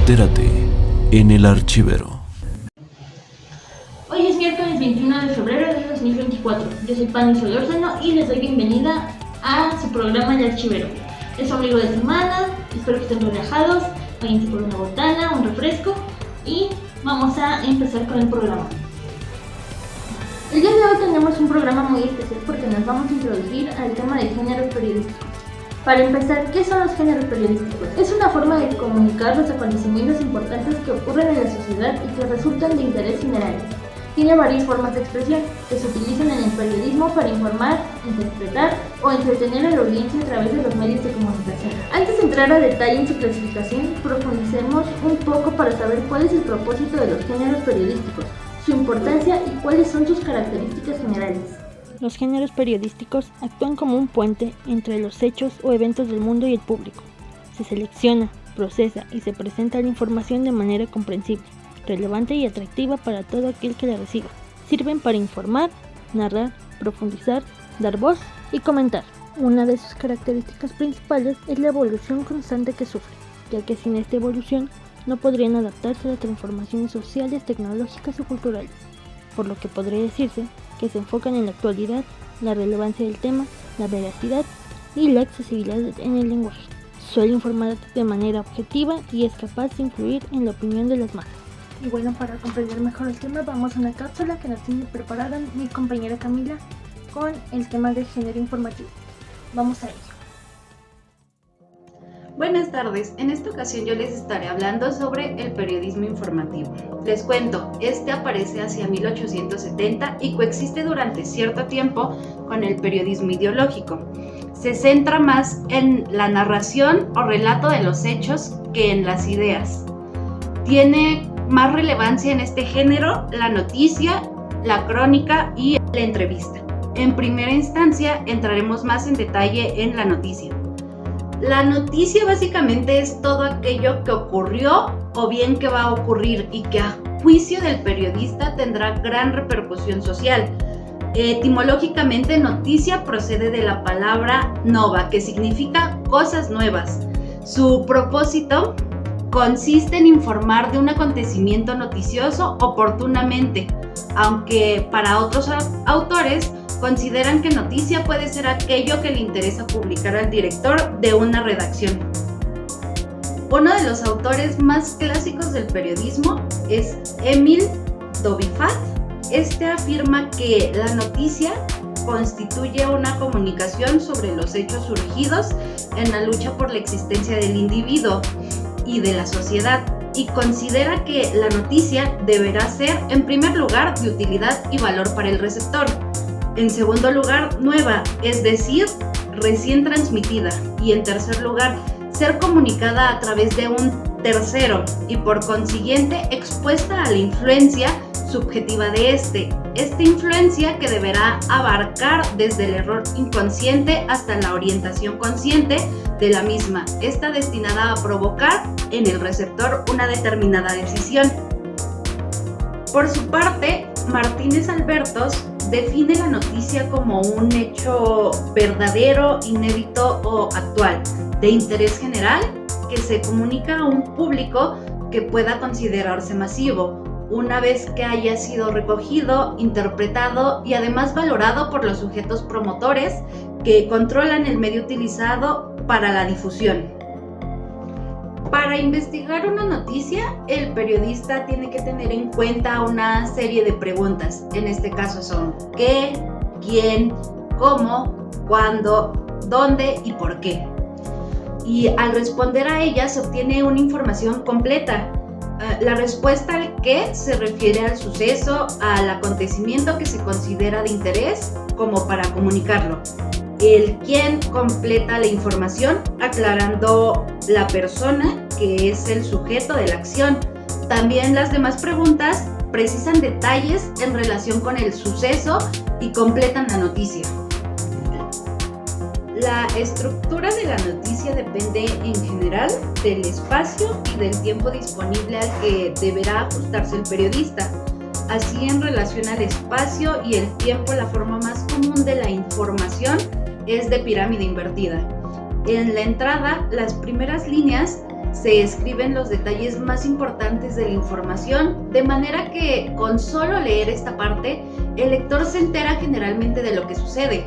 Entérate en El Archivero. Hoy es miércoles 21 de febrero de 2024. Yo soy Pani Solórzano y les doy bienvenida a su programa El Archivero. Es su ombligo de semana, espero que estén relajados, váyanse por una botana, un refresco y vamos a empezar con el programa. El día de hoy tenemos un programa muy especial porque nos vamos a introducir al tema de géneros periodísticos. Para empezar, ¿qué son los géneros periodísticos? Es una forma de comunicar los acontecimientos importantes que ocurren en la sociedad y que resultan de interés general. Tiene varias formas de expresión que se utilizan en el periodismo para informar, interpretar o entretener a la audiencia a través de los medios de comunicación. Antes de entrar a detalle en su clasificación, profundicemos un poco para saber cuál es el propósito de los géneros periodísticos, su importancia y cuáles son sus características generales. Los géneros periodísticos actúan como un puente entre los hechos o eventos del mundo y el público. Se selecciona, procesa y se presenta la información de manera comprensible, relevante y atractiva para todo aquel que la reciba. Sirven para informar, narrar, profundizar, dar voz y comentar. Una de sus características principales es la evolución constante que sufre, ya que sin esta evolución no podrían adaptarse a las transformaciones sociales, tecnológicas o culturales, por lo que podría decirse que se enfocan en la actualidad, la relevancia del tema, la veracidad y la accesibilidad en el lenguaje. Suele informar de manera objetiva y es capaz de influir en la opinión de las masas. Y bueno, para comprender mejor el tema, vamos a una cápsula que nos tiene preparada mi compañera Camila con el tema de género informativo. Vamos a ello. Buenas tardes, en esta ocasión yo les estaré hablando sobre el periodismo informativo. Les cuento, este aparece hacia 1870 y coexiste durante cierto tiempo con el periodismo ideológico. Se centra más en la narración o relato de los hechos que en las ideas. Tiene más relevancia en este género la noticia, la crónica y la entrevista. En primera instancia entraremos más en detalle en la noticia. La noticia básicamente es todo aquello que ocurrió o bien que va a ocurrir y que a juicio del periodista tendrá gran repercusión social. Etimológicamente, noticia procede de la palabra nova, que significa cosas nuevas. Su propósito consiste en informar de un acontecimiento noticioso oportunamente, aunque para otros autores consideran que noticia puede ser aquello que le interesa publicar al director de una redacción. Uno de los autores más clásicos del periodismo es Émile Dovifat. Este afirma que la noticia constituye una comunicación sobre los hechos surgidos en la lucha por la existencia del individuo y de la sociedad, y considera que la noticia deberá ser, en primer lugar, de utilidad y valor para el receptor. En segundo lugar, nueva, es decir, recién transmitida. Y en tercer lugar, ser comunicada a través de un tercero y por consiguiente expuesta a la influencia subjetiva de esta influencia que deberá abarcar desde el error inconsciente hasta la orientación consciente de la misma. Está destinada a provocar en el receptor una determinada decisión. Por su parte, Martínez Albertos define la noticia como un hecho verdadero, inédito o actual, de interés general, que se comunica a un público que pueda considerarse masivo, una vez que haya sido recogido, interpretado y además valorado por los sujetos promotores que controlan el medio utilizado para la difusión. Para investigar una noticia, el periodista tiene que tener en cuenta una serie de preguntas. En este caso son ¿qué?, ¿quién?, ¿cómo?, ¿cuándo?, ¿dónde? y ¿por qué? Y al responder a ellas se obtiene una información completa. La respuesta al qué se refiere al suceso, al acontecimiento que se considera de interés como para comunicarlo. El quién completa la información aclarando la persona que es el sujeto de la acción. También las demás preguntas precisan detalles en relación con el suceso y completan la noticia. La estructura de la noticia depende en general del espacio y del tiempo disponible al que deberá ajustarse el periodista. Así, en relación al espacio y el tiempo, la forma más común de la información es de pirámide invertida. En la entrada, las primeras líneas se escriben los detalles más importantes de la información, de manera que con solo leer esta parte, el lector se entera generalmente de lo que sucede.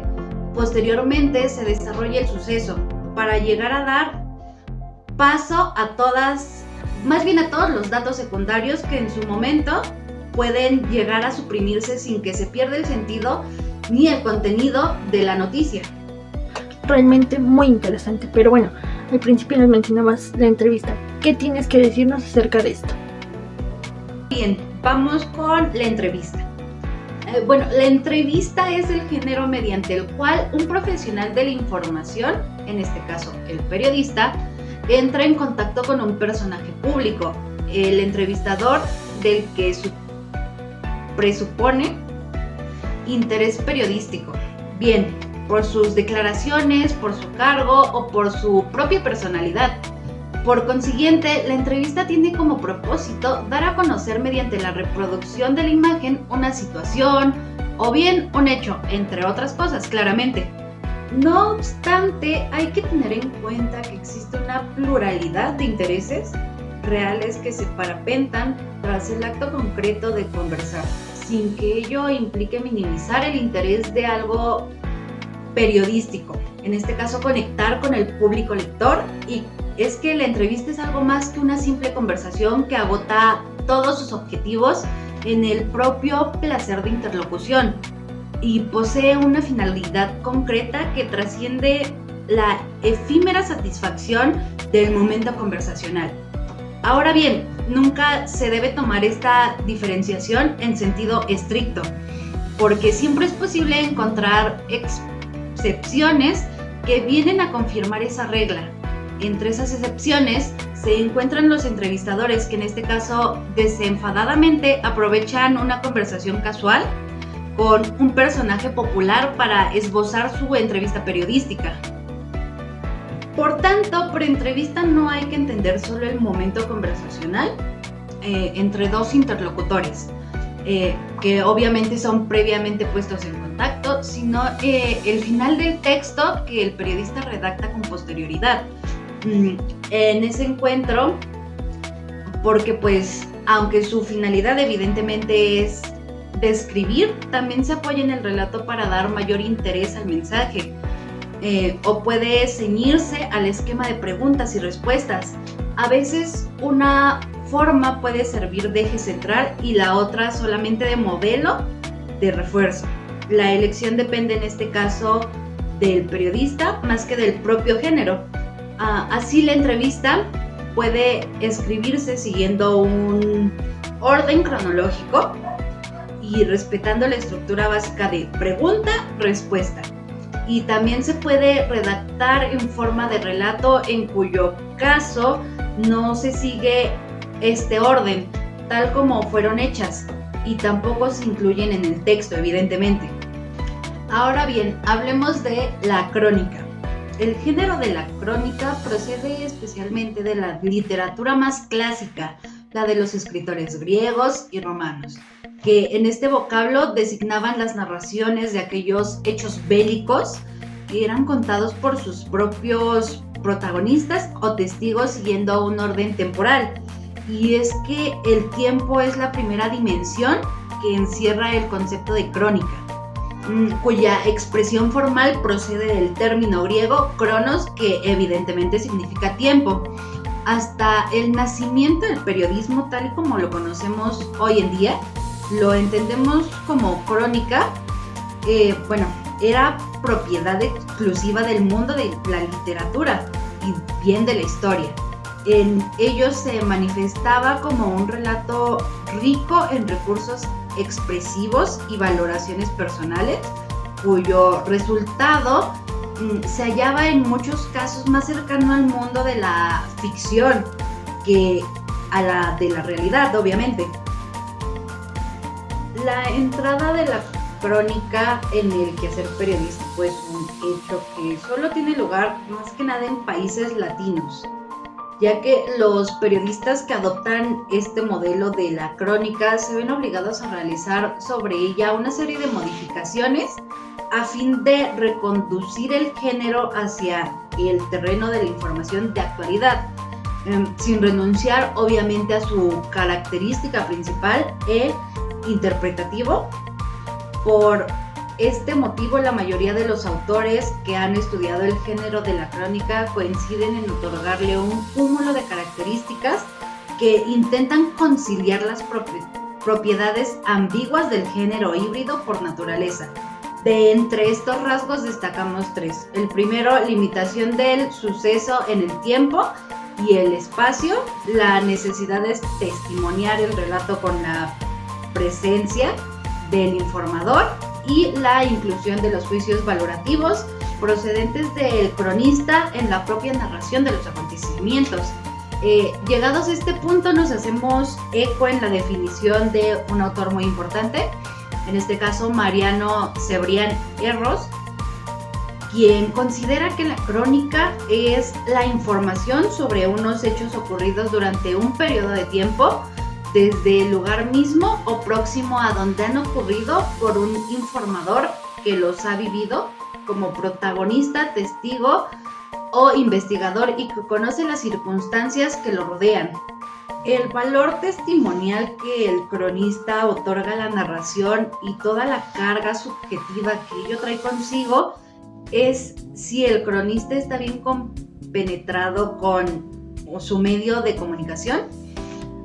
Posteriormente se desarrolla el suceso para llegar a dar paso a todos los datos secundarios que en su momento pueden llegar a suprimirse sin que se pierda el sentido ni el contenido de la noticia. Realmente muy interesante, pero bueno, al principio nos mencionabas la entrevista. ¿Qué tienes que decirnos acerca de esto? Bien, vamos con la entrevista. La entrevista es el género mediante el cual un profesional de la información, en este caso el periodista, entra en contacto con un personaje público, el entrevistador del que presupone interés periodístico, bien por sus declaraciones, por su cargo o por su propia personalidad. Por consiguiente, la entrevista tiene como propósito dar a conocer mediante la reproducción de la imagen una situación o bien un hecho, entre otras cosas, claramente. No obstante, hay que tener en cuenta que existe una pluralidad de intereses reales que se parapentan tras el acto concreto de conversar, sin que ello implique minimizar el interés de algo periodístico, en este caso conectar con el público lector, y es que la entrevista es algo más que una simple conversación que agota todos sus objetivos en el propio placer de interlocución y posee una finalidad concreta que trasciende la efímera satisfacción del momento conversacional. Ahora bien, nunca se debe tomar esta diferenciación en sentido estricto, porque siempre es posible encontrar excepciones que vienen a confirmar esa regla. Entre esas excepciones se encuentran los entrevistadores que en este caso desenfadadamente aprovechan una conversación casual con un personaje popular para esbozar su entrevista periodística. Por tanto, por entrevista no hay que entender solo el momento conversacional entre dos interlocutores, que obviamente son previamente puestos en contacto, sino el final del texto que el periodista redacta con posterioridad. En ese encuentro, porque pues aunque su finalidad evidentemente es describir, también se apoya en el relato para dar mayor interés al mensaje, o puede ceñirse al esquema de preguntas y respuestas. A veces una forma puede servir de eje central y la otra solamente de modelo de refuerzo. La elección depende en este caso del periodista más que del propio género. Así la entrevista puede escribirse siguiendo un orden cronológico y respetando la estructura básica de pregunta-respuesta. Y también se puede redactar en forma de relato, en cuyo caso no se sigue este orden tal como fueron hechas y tampoco se incluyen en el texto, evidentemente. Ahora bien, hablemos de la crónica. El género de la crónica procede especialmente de la literatura más clásica, la de los escritores griegos y romanos, que en este vocablo designaban las narraciones de aquellos hechos bélicos que eran contados por sus propios protagonistas o testigos siguiendo un orden temporal. Y es que el tiempo es la primera dimensión que encierra el concepto de crónica, cuya expresión formal procede del término griego cronos, que evidentemente significa tiempo. Hasta el nacimiento del periodismo tal y como lo conocemos hoy en día, lo entendemos como crónica, era propiedad exclusiva del mundo de la literatura y bien de la historia. En ellos se manifestaba como un relato rico en recursos expresivos y valoraciones personales, cuyo resultado se hallaba en muchos casos más cercano al mundo de la ficción que a la de la realidad, obviamente. La entrada de la crónica en el quehacer periodístico es un hecho que solo tiene lugar más que nada en países latinos, ya que los periodistas que adoptan este modelo de la crónica se ven obligados a realizar sobre ella una serie de modificaciones a fin de reconducir el género hacia el terreno de la información de actualidad. sin renunciar obviamente a su característica principal, el interpretativo. Por este motivo, la mayoría de los autores que han estudiado el género de la crónica coinciden en otorgarle un cúmulo de características que intentan conciliar las propiedades ambiguas del género híbrido por naturaleza. De entre estos rasgos destacamos tres. El primero, limitación del suceso en el tiempo y el espacio, la necesidad de testimoniar el relato con la presencia del informador y la inclusión de los juicios valorativos procedentes del cronista en la propia narración de los acontecimientos. Llegados a este punto nos hacemos eco en la definición de un autor muy importante, en este caso Mariano Cebrián Erros, quien considera que la crónica es la información sobre unos hechos ocurridos durante un periodo de tiempo, desde el lugar mismo o próximo a donde han ocurrido por un informador que los ha vivido como protagonista, testigo o investigador y que conoce las circunstancias que lo rodean. El valor testimonial que el cronista otorga a la narración y toda la carga subjetiva que ello trae consigo es si el cronista está bien compenetrado con su medio de comunicación.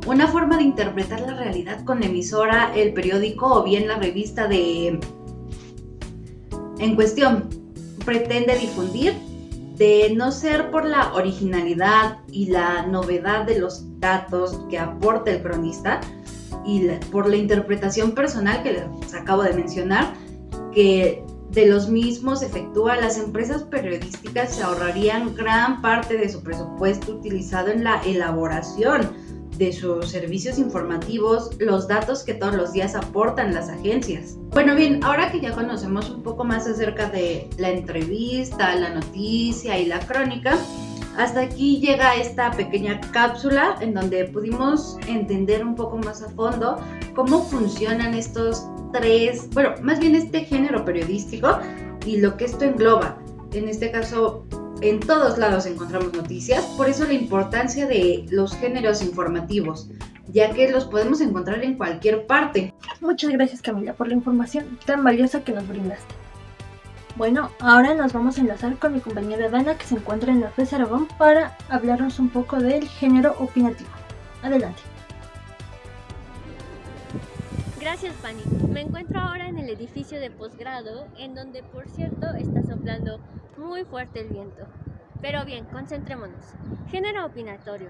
Una forma de interpretar la realidad con la emisora, el periódico o bien la revista en cuestión pretende difundir, de no ser por la originalidad y la novedad de los datos que aporta el cronista y por la interpretación personal que les acabo de mencionar, que de los mismos efectúa, las empresas periodísticas se ahorrarían gran parte de su presupuesto utilizado en la elaboración de sus servicios informativos, los datos que todos los días aportan las agencias. Bueno, bien, ahora que ya conocemos un poco más acerca de la entrevista, la noticia y la crónica, hasta aquí llega esta pequeña cápsula en donde pudimos entender un poco más a fondo cómo funcionan estos tres, bueno, más bien este género periodístico y lo que esto engloba. En este caso, en todos lados encontramos noticias, por eso la importancia de los géneros informativos, ya que los podemos encontrar en cualquier parte. Muchas gracias, Camila, por la información tan valiosa que nos brindaste. Bueno, ahora nos vamos a enlazar con mi compañera Dana, que se encuentra en la FES Aragón, para hablarnos un poco del género opinativo. Adelante. Gracias, Pani. Me encuentro ahora en el edificio de posgrado, en donde, por cierto, está soplando muy fuerte el viento. Pero bien, concentrémonos. Género opinatorio.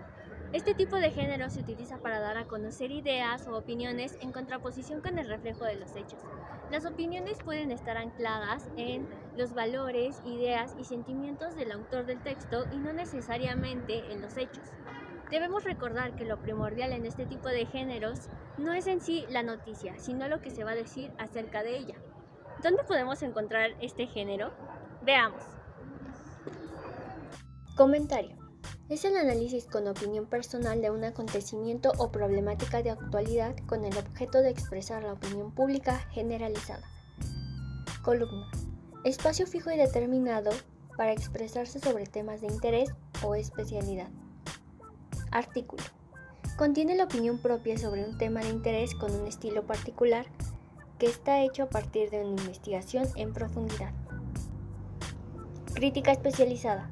Este tipo de género se utiliza para dar a conocer ideas o opiniones en contraposición con el reflejo de los hechos. Las opiniones pueden estar ancladas en los valores, ideas y sentimientos del autor del texto y no necesariamente en los hechos. Debemos recordar que lo primordial en este tipo de géneros no es en sí la noticia, sino lo que se va a decir acerca de ella. ¿Dónde podemos encontrar este género? Veamos. Comentario. Es el análisis con opinión personal de un acontecimiento o problemática de actualidad con el objeto de expresar la opinión pública generalizada. Columna. Espacio fijo y determinado para expresarse sobre temas de interés o especialidad. Artículo. Contiene la opinión propia sobre un tema de interés con un estilo particular que está hecho a partir de una investigación en profundidad. Crítica especializada.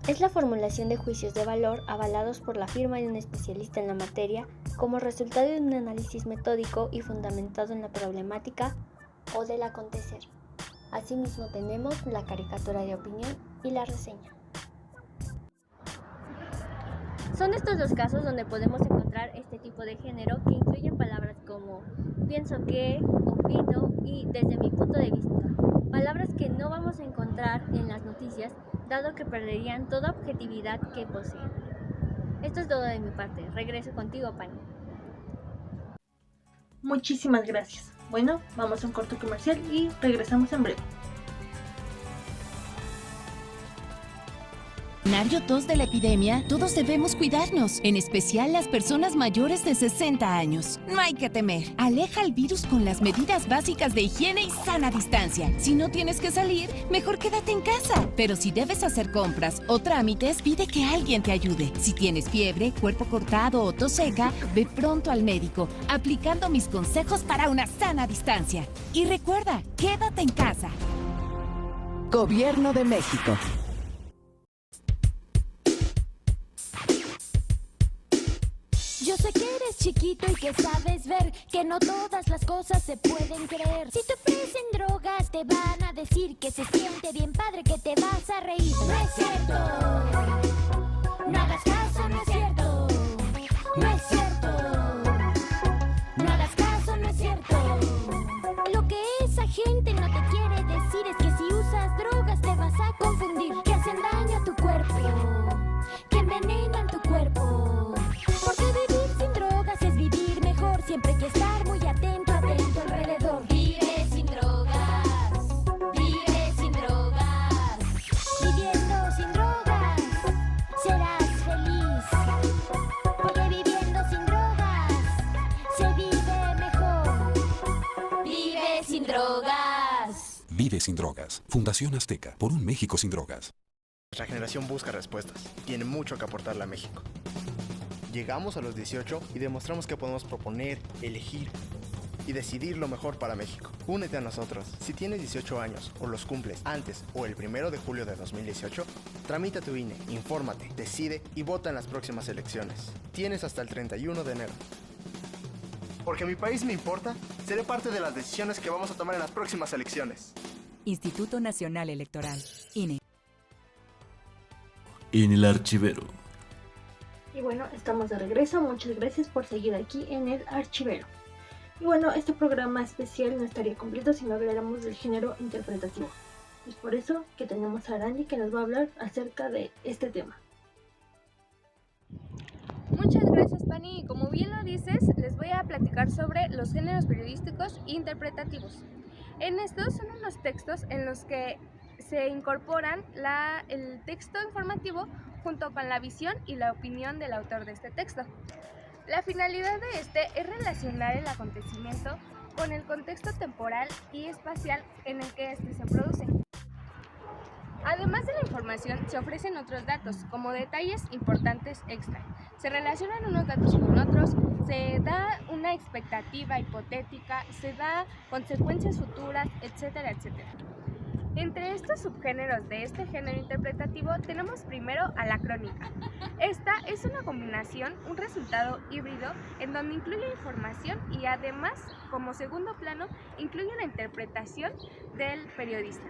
Es la formulación de juicios de valor avalados por la firma de un especialista en la materia como resultado de un análisis metódico y fundamentado en la problemática o del acontecer. Asimismo tenemos la caricatura de opinión y la reseña. Son estos los casos donde podemos encontrar este tipo de género que incluyen palabras como pienso que, opino y desde mi punto de vista. Palabras que no vamos a encontrar en las noticias, dado que perderían toda objetividad que poseen. Esto es todo de mi parte. Regreso contigo, Pani. Muchísimas gracias. Bueno, vamos a un corto comercial y regresamos en breve. Escenario 2 de la epidemia, todos debemos cuidarnos, en especial las personas mayores de 60 años. No hay que temer. Aleja el virus con las medidas básicas de higiene y sana distancia. Si no tienes que salir, mejor quédate en casa. Pero si debes hacer compras o trámites, pide que alguien te ayude. Si tienes fiebre, cuerpo cortado o tos seca, ve pronto al médico, aplicando mis consejos para una sana distancia. Y recuerda, quédate en casa. Gobierno de México. Yo sé que eres chiquito y que sabes ver que no todas las cosas se pueden creer. Si te ofrecen drogas te van a decir que se siente bien padre, que te vas a reír. No es cierto. No hagas caso, no es cierto. No es cierto. No hagas caso, no es cierto. Lo que esa gente no te quiere decir es que si usas drogas te vas a confundir, que hacen daño a tu cuerpo, que envenenan tu cuerpo. Porque vivir sin drogas es vivir mejor. Siempre hay que estar muy atento, atento alrededor. Vive sin drogas. Vive sin drogas. Viviendo sin drogas serás feliz. Porque viviendo sin drogas se vive mejor. Vive sin drogas. Vive sin drogas. Fundación Azteca. Por un México sin drogas. Nuestra generación busca respuestas. Tiene mucho que aportarle a México. Llegamos a los 18 y demostramos que podemos proponer, elegir y decidir lo mejor para México. Únete a nosotros. Si tienes 18 años o los cumples antes o el 1 de julio de 2018, tramita tu INE, infórmate, decide y vota en las próximas elecciones. Tienes hasta el 31 de enero. Porque mi país me importa, seré parte de las decisiones que vamos a tomar en las próximas elecciones. Instituto Nacional Electoral, INE. En el archivero. Y bueno, estamos de regreso. Muchas gracias por seguir aquí en el archivero. Y bueno, este programa especial no estaría completo si no habláramos del género interpretativo. Es por eso que tenemos a Arandi que nos va a hablar acerca de este tema. Muchas gracias, Pani. Y como bien lo dices, les voy a platicar sobre los géneros periodísticos interpretativos. En estos son unos textos en los que se incorporan el texto informativo junto con la visión y la opinión del autor de este texto. La finalidad de este es relacionar el acontecimiento con el contexto temporal y espacial en el que este se produce. Además de la información, se ofrecen otros datos, como detalles importantes extra. Se relacionan unos datos con otros, se da una expectativa hipotética, se da consecuencias futuras, etcétera, etcétera. Entre estos subgéneros de este género interpretativo tenemos primero a la crónica. Esta es una combinación, un resultado híbrido en donde incluye información y además, como segundo plano, incluye una interpretación del periodista.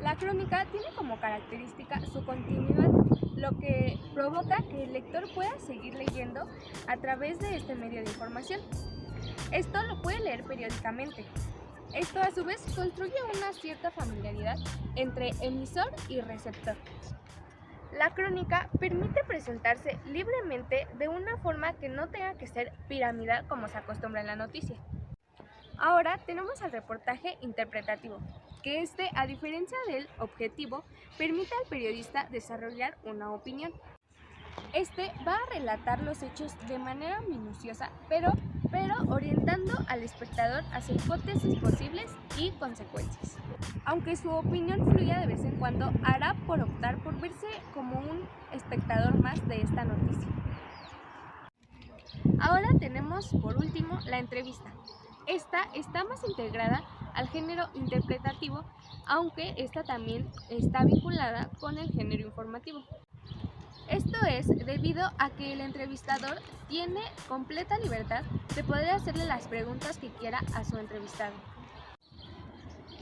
La crónica tiene como característica su continuidad, lo que provoca que el lector pueda seguir leyendo a través de este medio de información. Esto lo puede leer periódicamente. Esto a su vez construye una cierta familiaridad entre emisor y receptor. La crónica permite presentarse libremente de una forma que no tenga que ser piramidal como se acostumbra en la noticia. Ahora tenemos al reportaje interpretativo, que a diferencia del objetivo, permite al periodista desarrollar una opinión. Va a relatar los hechos de manera minuciosa, pero orientando al espectador hacia hipótesis posibles y consecuencias. Aunque su opinión fluya de vez en cuando, hará por optar por verse como un espectador más de esta noticia. Ahora tenemos, por último, la entrevista. Esta está más integrada al género interpretativo, aunque esta también está vinculada con el género informativo. Esto es debido a que el entrevistador tiene completa libertad de poder hacerle las preguntas que quiera a su entrevistado.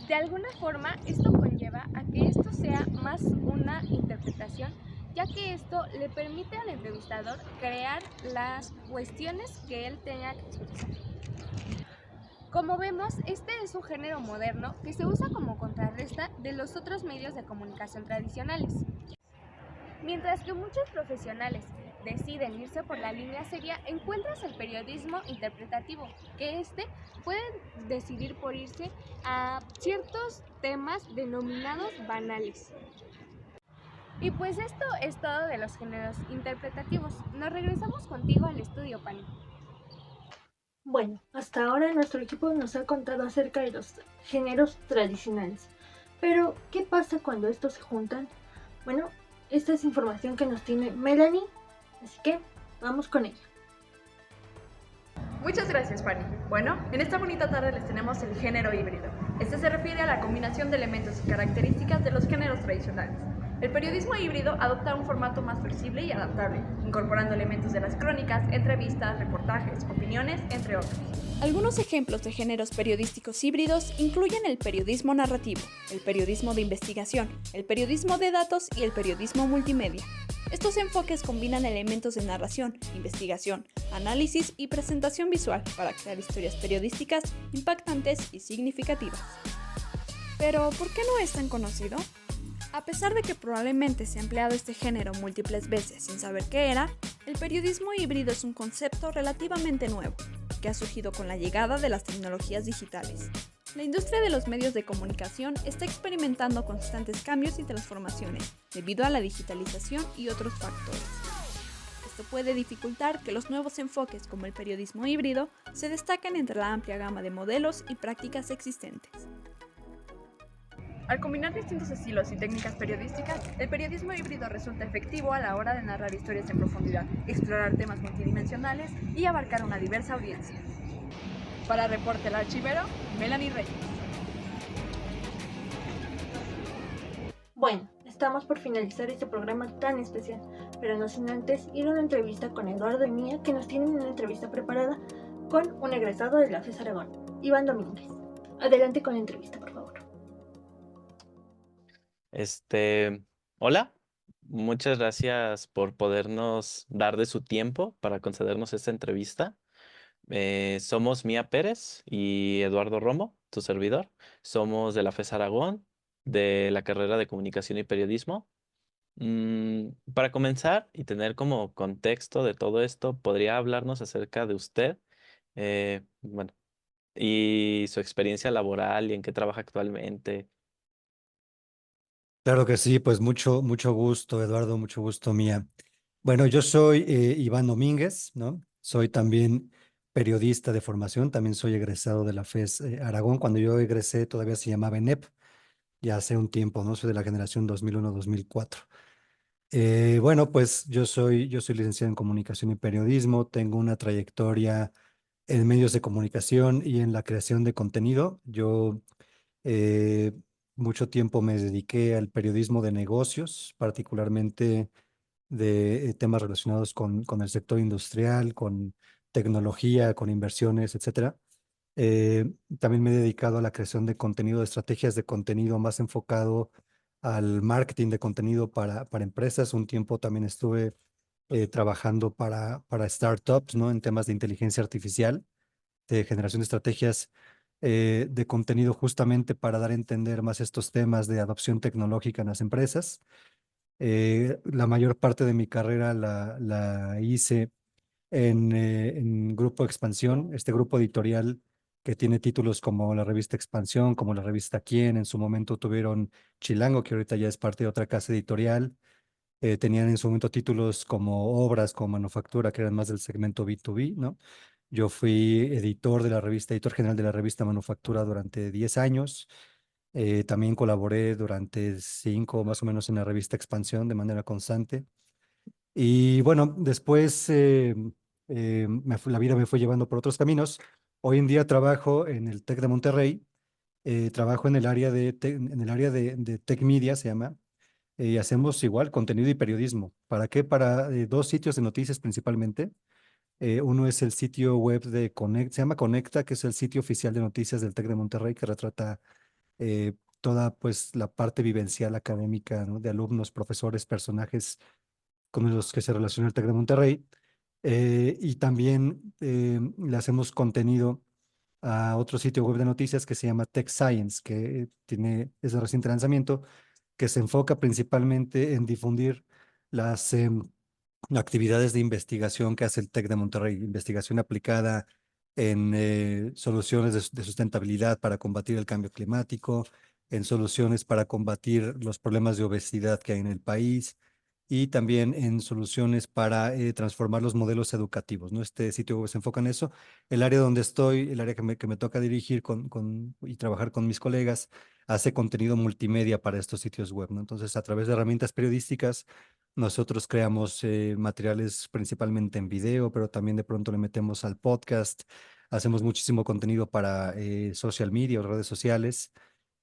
De alguna forma, esto conlleva a que esto sea más una interpretación, ya que esto le permite al entrevistador crear las cuestiones que él tenga que expresar. Como vemos, este es un género moderno que se usa como contrarresta de los otros medios de comunicación tradicionales. Mientras que muchos profesionales deciden irse por la línea seria, encuentras el periodismo interpretativo, que puede decidir por irse a ciertos temas denominados banales. Y pues esto es todo de los géneros interpretativos. Nos regresamos contigo al estudio, Pani. Bueno, hasta ahora nuestro equipo nos ha contado acerca de los géneros tradicionales. Pero, ¿qué pasa cuando estos se juntan? Bueno, esta es información que nos tiene Melanie, así que vamos con ella. Muchas gracias, Fanny. Bueno, en esta bonita tarde les tenemos el género híbrido. Este se refiere a la combinación de elementos y características de los géneros tradicionales. El periodismo híbrido adopta un formato más flexible y adaptable, incorporando elementos de las crónicas, entrevistas, reportajes, opiniones, entre otros. Algunos ejemplos de géneros periodísticos híbridos incluyen el periodismo narrativo, el periodismo de investigación, el periodismo de datos y el periodismo multimedia. Estos enfoques combinan elementos de narración, investigación, análisis y presentación visual para crear historias periodísticas impactantes y significativas. Pero, ¿por qué no es tan conocido? A pesar de que probablemente se ha empleado este género múltiples veces sin saber qué era, el periodismo híbrido es un concepto relativamente nuevo, que ha surgido con la llegada de las tecnologías digitales. La industria de los medios de comunicación está experimentando constantes cambios y transformaciones debido a la digitalización y otros factores. Esto puede dificultar que los nuevos enfoques como el periodismo híbrido se destaquen entre la amplia gama de modelos y prácticas existentes. Al combinar distintos estilos y técnicas periodísticas, el periodismo híbrido resulta efectivo a la hora de narrar historias en profundidad, explorar temas multidimensionales y abarcar una diversa audiencia. Para Reporte El Archivero, Melanie Reyes. Bueno, estamos por finalizar este programa tan especial, pero no sin antes ir a una entrevista con Eduardo y Mía, que nos tienen una entrevista preparada con un egresado de la FES Aragón, Iván Domínguez. Adelante con la entrevista, por favor. Hola, muchas gracias por podernos dar de su tiempo para concedernos esta entrevista. Somos Mía Pérez y Eduardo Romo, tu servidor. Somos de la FES Aragón, de la carrera de Comunicación y Periodismo. Para comenzar y tener como contexto de todo esto, ¿podría hablarnos acerca de usted? Bueno, y su experiencia laboral y en qué trabaja actualmente. Claro que sí, pues mucho gusto, Eduardo, mucho gusto, Mía. Bueno, yo soy Iván Domínguez, ¿no? Soy también periodista de formación, también soy egresado de la FES Aragón. Cuando yo egresé todavía se llamaba ENEP, ya hace un tiempo, ¿no? Soy de la generación 2001-2004. Bueno, pues yo soy licenciado en comunicación y periodismo, tengo una trayectoria en medios de comunicación y en la creación de contenido. Yo mucho tiempo me dediqué al periodismo de negocios, particularmente de temas relacionados con el sector industrial, con tecnología, con inversiones, etcétera. También me he dedicado a la creación de contenido, de estrategias de contenido más enfocado al marketing de contenido para empresas. Un tiempo también estuve trabajando para startups, ¿no? En temas de inteligencia artificial, de generación de estrategias de contenido justamente para dar a entender más estos temas de adopción tecnológica en las empresas. La mayor parte de mi carrera la hice en Grupo Expansión, este grupo editorial que tiene títulos como la revista Expansión, como la revista Quién. En su momento tuvieron Chilango, que ahorita ya es parte de otra casa editorial. Tenían en su momento títulos como Obras, como Manufactura, que eran más del segmento B2B, ¿no? Yo fui editor general de la revista Manufactura durante 10 años. También colaboré durante 5 más o menos en la revista Expansión de manera constante. Y bueno, después la vida me fue llevando por otros caminos. Hoy en día trabajo en el TEC de Monterrey. Trabajo en el área de Tech Media, se llama. Y hacemos igual contenido y periodismo. ¿Para qué? Para 2 sitios de noticias principalmente. Uno es el sitio web de se llama Conecta, que es el sitio oficial de noticias del TEC de Monterrey, que retrata toda pues la parte vivencial académica, ¿no? De alumnos, profesores, personajes con los que se relaciona el TEC de Monterrey. Y también le hacemos contenido a otro sitio web de noticias que se llama Tech Science, que es de reciente lanzamiento, que se enfoca principalmente en difundir las actividades de investigación que hace el TEC de Monterrey, investigación aplicada en soluciones de sustentabilidad para combatir el cambio climático, en soluciones para combatir los problemas de obesidad que hay en el país y también en soluciones para transformar los modelos educativos, ¿no? Este sitio web se enfoca en eso. El área donde estoy, el área que me toca dirigir y trabajar con mis colegas, hace contenido multimedia para estos sitios web, ¿no? Entonces, a través de herramientas periodísticas, nosotros creamos materiales principalmente en video, pero también de pronto le metemos al podcast. Hacemos muchísimo contenido para social media o redes sociales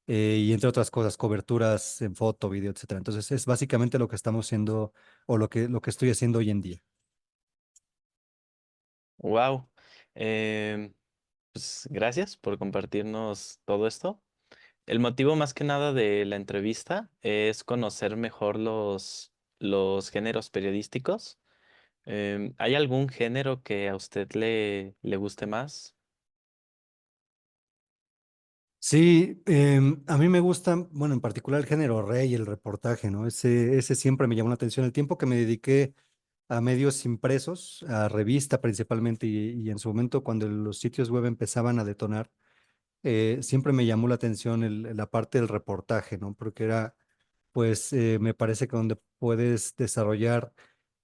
y entre otras cosas, coberturas en foto, video, etcétera. Entonces, es básicamente lo que estamos haciendo o lo que estoy haciendo hoy en día. Wow. Pues gracias por compartirnos todo esto. El motivo más que nada de la entrevista es conocer mejor los géneros periodísticos. ¿Hay algún género que a usted le guste más? Sí, a mí me gusta, bueno, en particular el género rey, el reportaje, ¿no? Ese siempre me llamó la atención. El tiempo que me dediqué a medios impresos, a revista principalmente, y en su momento cuando los sitios web empezaban a detonar, siempre me llamó la atención la parte del reportaje, ¿no? Porque era, pues, me parece que donde puedes desarrollar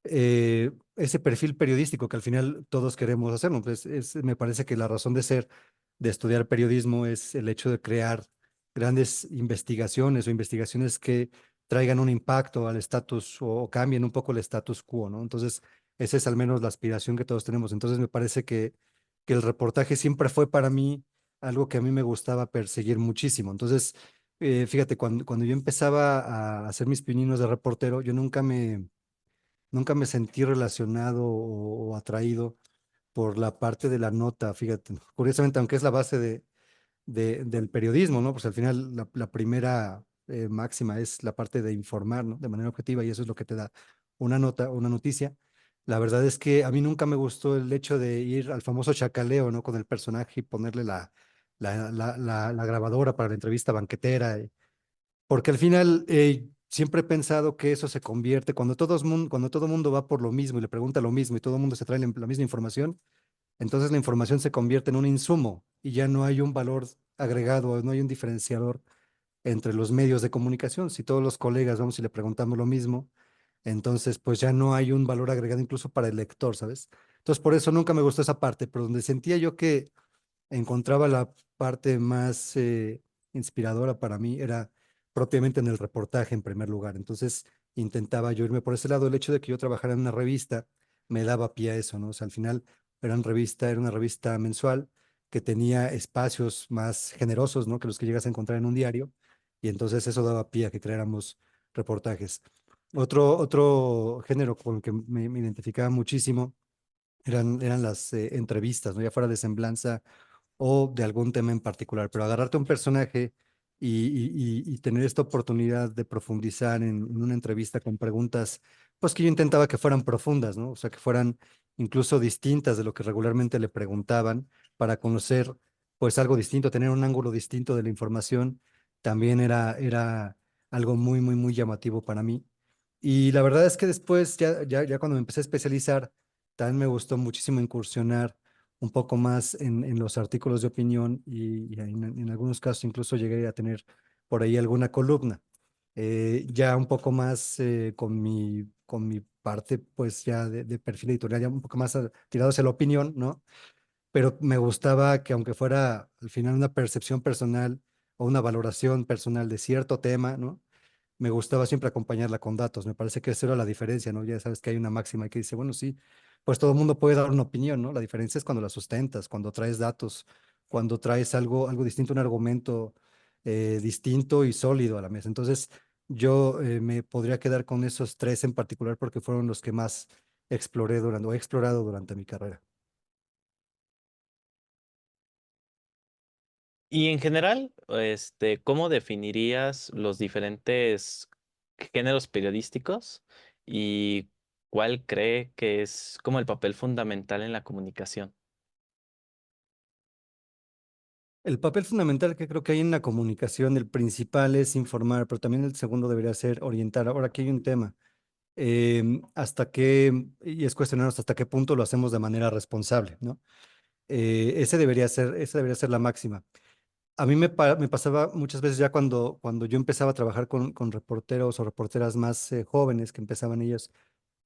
ese perfil periodístico que al final todos queremos hacer, ¿no? Pues me parece que la razón de ser de estudiar periodismo es el hecho de crear grandes investigaciones o investigaciones que traigan un impacto al estatus o cambien un poco el status quo, ¿no? Entonces, esa es al menos la aspiración que todos tenemos. Entonces, me parece que el reportaje siempre fue para mí algo que a mí me gustaba perseguir muchísimo. Entonces, fíjate, cuando yo empezaba a hacer mis pininos de reportero, yo nunca me sentí relacionado o atraído por la parte de la nota, fíjate, curiosamente, aunque es la base del periodismo, ¿no? Pues al final la primera máxima es la parte de informar, ¿no? De manera objetiva y eso es lo que te da una nota, una noticia. La verdad es que a mí nunca me gustó el hecho de ir al famoso chacaleo, ¿no? Con el personaje y ponerle la grabadora para la entrevista banquetera. Porque al final siempre he pensado que eso se convierte, cuando todo mundo va por lo mismo y le pregunta lo mismo y todo el mundo se trae la misma información, entonces la información se convierte en un insumo y ya no hay un valor agregado, no hay un diferenciador entre los medios de comunicación. Si todos los colegas vamos y le preguntamos lo mismo, entonces pues ya no hay un valor agregado incluso para el lector, ¿sabes? Entonces por eso nunca me gustó esa parte, pero donde sentía yo que encontraba la parte más inspiradora para mí era propiamente en el reportaje en primer lugar. Entonces intentaba yo irme por ese lado. El hecho de que yo trabajara en una revista me daba pie a eso, ¿no? O sea, al final era una revista mensual que tenía espacios más generosos, ¿no? Que los que llegas a encontrar en un diario. Y entonces eso daba pie a que creáramos reportajes. Otro género con el que me identificaba muchísimo eran las entrevistas, ¿no? Ya fuera de semblanza o de algún tema en particular, pero agarrarte a un personaje y tener esta oportunidad de profundizar en una entrevista con preguntas, pues que yo intentaba que fueran profundas, ¿no? O sea, que fueran incluso distintas de lo que regularmente le preguntaban para conocer, pues algo distinto, tener un ángulo distinto de la información, también era algo muy, muy, muy llamativo para mí. Y la verdad es que después, ya cuando me empecé a especializar, también me gustó muchísimo incursionar un poco más en los artículos de opinión y en algunos casos incluso llegué a tener por ahí alguna columna. Ya un poco más con mi parte pues ya de perfil editorial, ya un poco más tirado hacia la opinión, ¿no? Pero me gustaba que aunque fuera al final una percepción personal o una valoración personal de cierto tema, ¿no? Me gustaba siempre acompañarla con datos. Me parece que esa era la diferencia, ¿no? Ya sabes que hay una máxima que dice, bueno, sí, pues todo el mundo puede dar una opinión, ¿no? La diferencia es cuando la sustentas, cuando traes datos, cuando traes algo distinto, un argumento distinto y sólido a la mesa. Entonces, yo me podría quedar con esos tres en particular porque fueron los que más exploré durante, o he explorado durante mi carrera. Y en general, ¿cómo definirías los diferentes géneros periodísticos y cuál cree que es como el papel fundamental en la comunicación? El papel fundamental que creo que hay en la comunicación, el principal es informar, pero también el segundo debería ser orientar. Ahora, aquí hay un tema. Y es cuestionarnos hasta qué punto lo hacemos de manera responsable, ¿no? Esa debería ser la máxima. A mí me pasaba muchas veces ya cuando yo empezaba a trabajar con reporteros o reporteras más jóvenes que empezaban ellos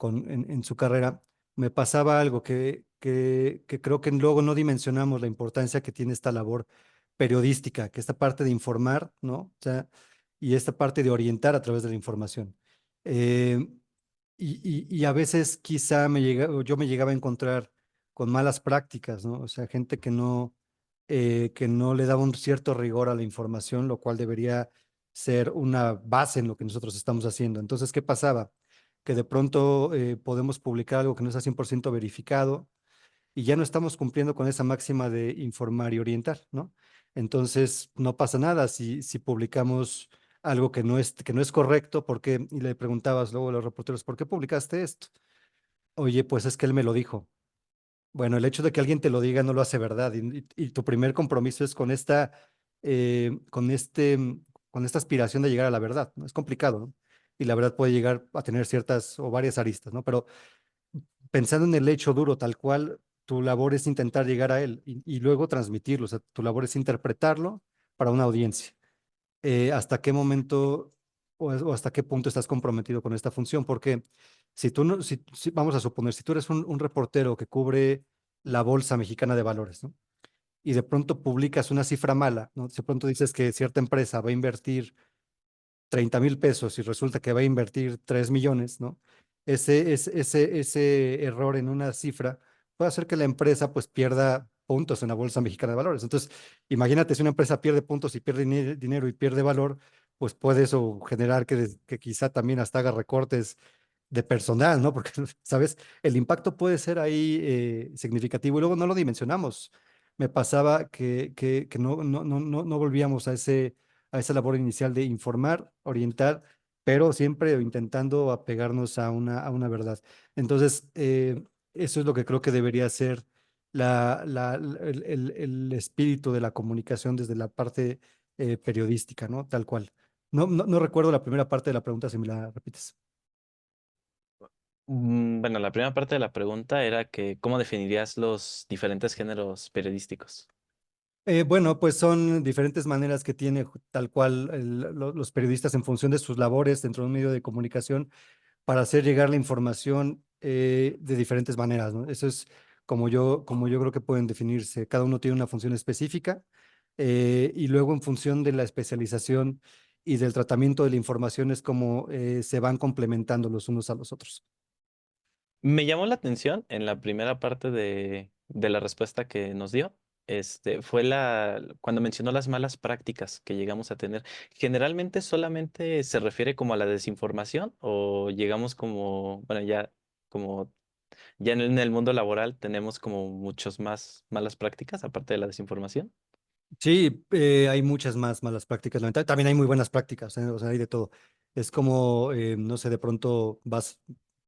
en su carrera, me pasaba algo que creo que luego no dimensionamos la importancia que tiene esta labor periodística, que esta parte de informar, ¿no? O sea, y esta parte de orientar a través de la información. Eh, y a veces quizá yo me llegaba a encontrar con malas prácticas, ¿no? O sea, gente que no le daba un cierto rigor a la información, lo cual debería ser una base en lo que nosotros estamos haciendo. Entonces, ¿qué pasaba? Que de pronto podemos publicar algo que no está 100% verificado y ya no estamos cumpliendo con esa máxima de informar y orientar, ¿no? Entonces, no pasa nada si publicamos algo que no es correcto, porque, y le preguntabas luego a los reporteros, ¿por qué publicaste esto? Oye, pues es que él me lo dijo. Bueno, el hecho de que alguien te lo diga no lo hace verdad y tu primer compromiso es con con esta aspiración de llegar a la verdad, ¿no? Es complicado, ¿no? Y la verdad puede llegar a tener ciertas o varias aristas, ¿no? Pero pensando en el hecho duro, tal cual, tu labor es intentar llegar a él y luego transmitirlo, o sea, tu labor es interpretarlo para una audiencia. ¿Hasta qué momento o hasta qué punto estás comprometido con esta función? Porque si tú no, vamos a suponer, si tú eres un reportero que cubre la Bolsa Mexicana de Valores, ¿no? Y de pronto publicas una cifra mala, ¿no? De pronto dices que cierta empresa va a invertir 30,000 pesos y resulta que va a invertir 3 millones, ¿no? Ese error en una cifra puede hacer que la empresa pues pierda puntos en la Bolsa Mexicana de Valores. Entonces, imagínate si una empresa pierde puntos y pierde dinero y pierde valor, pues puede eso generar que quizá también hasta haga recortes de personal, ¿no? Porque, ¿sabes? El impacto puede ser ahí significativo y luego no lo dimensionamos. Me pasaba que no volvíamos a esa labor inicial de informar, orientar, pero siempre intentando apegarnos a una verdad. Entonces, eso es lo que creo que debería ser el espíritu de la comunicación desde la parte periodística, ¿no? Tal cual. No recuerdo la primera parte de la pregunta, si me la repites. Bueno, la primera parte de la pregunta era que ¿cómo definirías los diferentes géneros periodísticos? Bueno, pues son diferentes maneras que tiene tal cual los periodistas en función de sus labores dentro de un medio de comunicación para hacer llegar la información de diferentes maneras, ¿no? Eso es como yo creo que pueden definirse. Cada uno tiene una función específica y luego en función de la especialización y del tratamiento de la información es como se van complementando los unos a los otros. Me llamó la atención en la primera parte de la respuesta que nos dio. Fue cuando mencionó las malas prácticas que llegamos a tener. ¿Generalmente solamente se refiere como a la desinformación o llegamos como, bueno, como ya en el mundo laboral tenemos como muchos más malas prácticas aparte de la desinformación? Sí, hay muchas más malas prácticas. También hay muy buenas prácticas, o sea, hay de todo. Es como, no sé, de pronto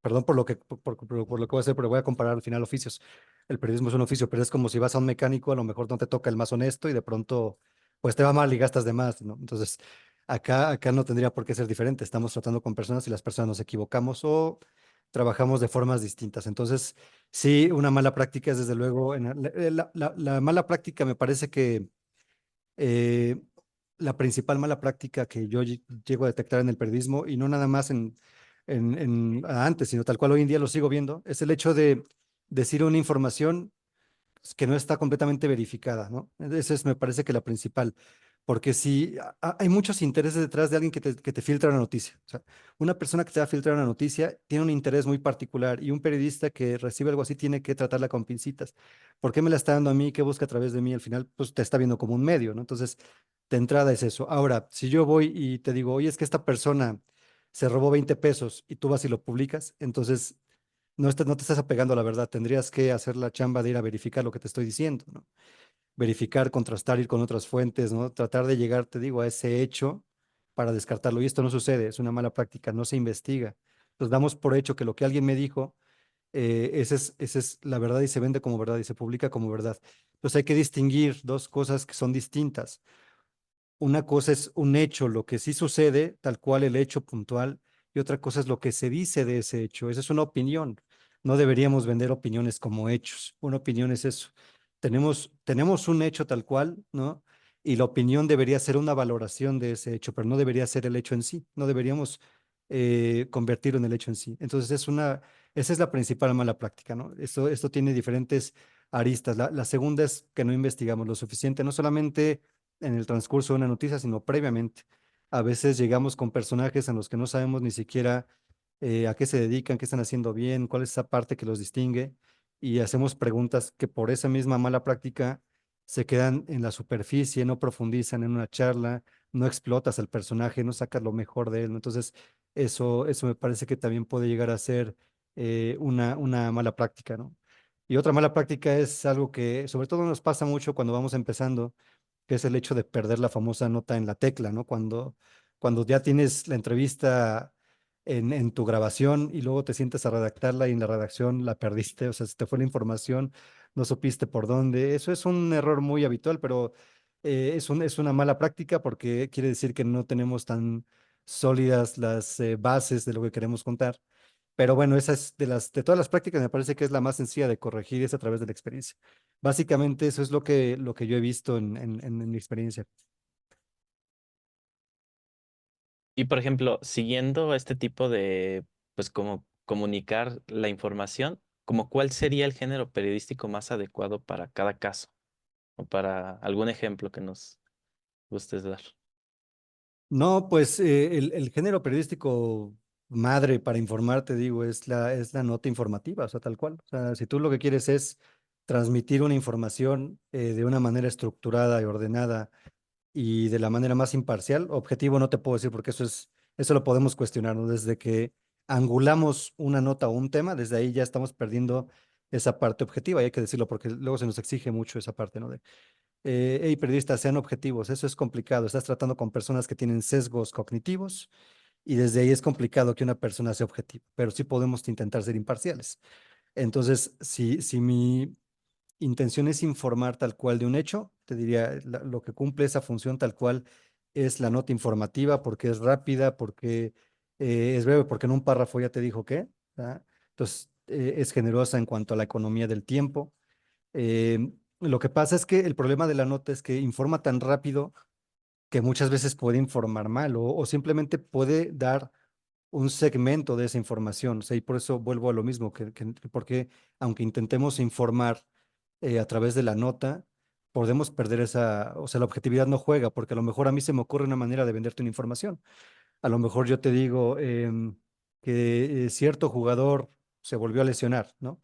perdón por lo por lo que voy a hacer, pero voy a comparar al final oficios. El periodismo es un oficio, pero es como si vas a un mecánico, a lo mejor no te toca el más honesto y de pronto, pues te va mal y gastas de más, ¿no? Entonces, acá no tendría por qué ser diferente. Estamos tratando con personas y las personas nos equivocamos o trabajamos de formas distintas. Entonces, sí, una mala práctica es desde luego, la mala práctica me parece que eh, la principal mala práctica que yo llego a detectar en el periodismo, y no nada más antes, sino tal cual hoy en día lo sigo viendo, es el hecho de decir una información que no está completamente verificada, ¿no? Esa es, me parece que la principal, porque si hay muchos intereses detrás de alguien que te filtra una noticia. O sea, una persona que te va a filtrar una noticia tiene un interés muy particular y un periodista que recibe algo así tiene que tratarla con pincitas. ¿Por qué me la está dando a mí? ¿Qué busca a través de mí? Al final, pues te está viendo como un medio, ¿no? Entonces, de entrada es eso. Ahora, si yo voy y te digo, oye, es que esta persona se robó 20 pesos y tú vas y lo publicas, entonces no te estás apegando a la verdad. Tendrías que hacer la chamba de ir a verificar lo que te estoy diciendo, ¿no? Verificar, contrastar, ir con otras fuentes, ¿no? Tratar de llegar, te digo, a ese hecho para descartarlo. Y esto no sucede, es una mala práctica, no se investiga. Nos damos por hecho que lo que alguien me dijo, esa es la verdad y se vende como verdad y se publica como verdad. Entonces hay que distinguir dos cosas que son distintas. Una cosa es un hecho, lo que sí sucede, tal cual el hecho puntual, y otra cosa es lo que se dice de ese hecho. Esa es una opinión. No deberíamos vender opiniones como hechos. Una opinión es eso. Tenemos un hecho tal cual, ¿no? y la opinión debería ser una valoración de ese hecho, pero no debería ser el hecho en sí, no deberíamos convertirlo en el hecho en sí. Entonces esa es la principal mala práctica, ¿no? Esto tiene diferentes aristas. La segunda es que no investigamos lo suficiente, no solamente en el transcurso de una noticia, sino previamente. A veces llegamos con personajes en los que no sabemos ni siquiera a qué se dedican, qué están haciendo bien, cuál es esa parte que los distingue, y hacemos preguntas que por esa misma mala práctica se quedan en la superficie, no profundizan en una charla, no explotas al personaje, no sacas lo mejor de él, ¿no? Entonces, eso me parece que también puede llegar a ser una mala práctica, ¿no? Y otra mala práctica es algo que sobre todo nos pasa mucho cuando vamos empezando, que es el hecho de perder la famosa nota en la tecla, ¿no? Cuando ya tienes la entrevista en tu grabación y luego te sientes a redactarla y en la redacción la perdiste, o sea, se te fue la información, no supiste por dónde. Eso es un error muy habitual, pero es una mala práctica porque quiere decir que no tenemos tan sólidas las bases de lo que queremos contar. Pero bueno, esa es de todas las prácticas, me parece que es la más sencilla de corregir, es a través de la experiencia. Básicamente eso es lo que yo he visto en mi experiencia. Y por ejemplo, siguiendo este tipo de, pues como comunicar la información, como cuál sería el género periodístico más adecuado para cada caso o para algún ejemplo que nos gustes dar. No, pues el género periodístico madre para informarte, digo, es la nota informativa, o sea, tal cual. O sea, si tú lo que quieres es transmitir una información de una manera estructurada y ordenada y de la manera más imparcial, objetivo no te puedo decir porque eso lo podemos cuestionar, ¿no? Desde que angulamos una nota o un tema, desde ahí ya estamos perdiendo esa parte objetiva, y hay que decirlo porque luego se nos exige mucho esa parte, ¿no? Hey, periodistas, sean objetivos, eso es complicado, estás tratando con personas que tienen sesgos cognitivos y desde ahí es complicado que una persona sea objetiva, pero sí podemos intentar ser imparciales. Entonces, si mi intención es informar tal cual de un hecho, te diría, lo que cumple esa función tal cual es la nota informativa porque es rápida, porque es breve, porque en un párrafo ya te dijo qué, ¿verdad? Entonces, es generosa en cuanto a la economía del tiempo. Lo que pasa es que el problema de la nota es que informa tan rápido que muchas veces puede informar mal o simplemente puede dar un segmento de esa información. O sea, y por eso vuelvo a lo mismo, porque aunque intentemos informar a través de la nota, podemos perder o sea, la objetividad no juega, porque a lo mejor a mí se me ocurre una manera de venderte una información. A lo mejor yo te digo que cierto jugador se volvió a lesionar, ¿no?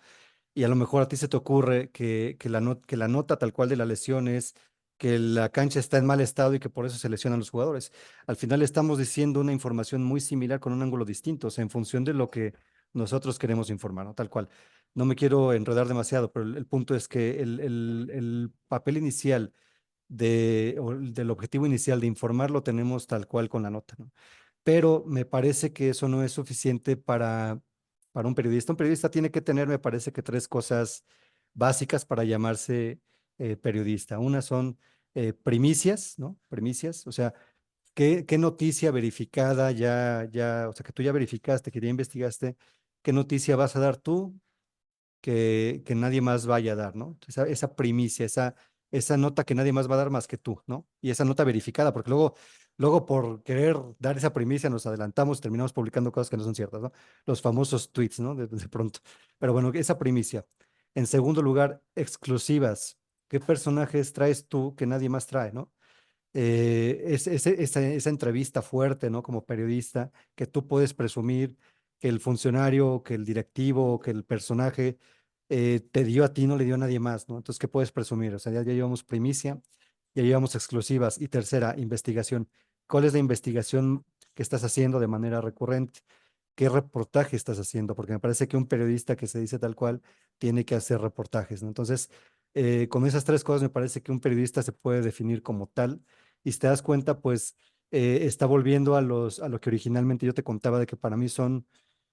Y a lo mejor a ti se te ocurre que la nota tal cual de la lesión es que la cancha está en mal estado y que por eso se lesionan los jugadores. Al final estamos diciendo una información muy similar con un ángulo distinto, o sea, en función de lo que nosotros queremos informar, ¿no? Tal cual. No me quiero enredar demasiado, pero el punto es que el papel inicial o del objetivo inicial de informar lo tenemos tal cual con la nota, ¿no? Pero me parece que eso no es suficiente para un periodista. Un periodista tiene que tener, me parece que tres cosas básicas para llamarse periodista. Una son primicias, ¿no? Primicias, o sea, ¿qué noticia verificada o sea, que tú ya verificaste, que ya investigaste, qué noticia vas a dar tú que nadie más vaya a dar, ¿no? Esa primicia, esa nota que nadie más va a dar más que tú, ¿no? Y esa nota verificada, porque luego por querer dar esa primicia nos adelantamos, terminamos publicando cosas que no son ciertas, ¿no? Los famosos tweets, ¿no? De pronto. Pero bueno, esa primicia. En segundo lugar, exclusivas. ¿Qué personajes traes tú que nadie más trae, ¿no? Esa entrevista fuerte, ¿no? Como periodista, que tú puedes presumir que el funcionario, que el directivo, que el personaje te dio a ti, no le dio a nadie más, ¿no? Entonces, ¿qué puedes presumir? O sea, ya llevamos primicia, ya llevamos exclusivas. Y tercera, investigación. ¿Cuál es la investigación que estás haciendo de manera recurrente? ¿Qué reportaje estás haciendo? Porque me parece que un periodista que se dice tal cual tiene que hacer reportajes, ¿no? Entonces, con esas tres cosas me parece que un periodista se puede definir como tal. Y si te das cuenta, pues está volviendo a lo que originalmente yo te contaba de que para mí son,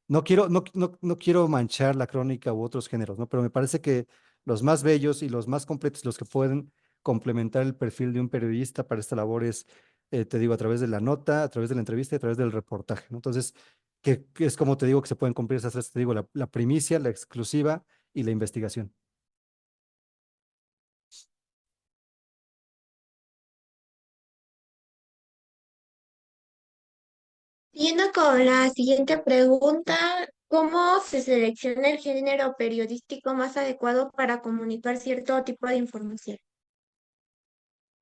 no quiero manchar la crónica u otros géneros, ¿no? Pero me parece que los más bellos y los más completos, los que pueden complementar el perfil de un periodista para esta labor es, te digo, a través de la nota, a través de la entrevista y a través del reportaje, ¿no? Entonces, que es como te digo que se pueden cumplir esas tres, te digo, la primicia, la exclusiva y la investigación. Siguiendo con la siguiente pregunta, ¿cómo se selecciona el género periodístico más adecuado para comunicar cierto tipo de información?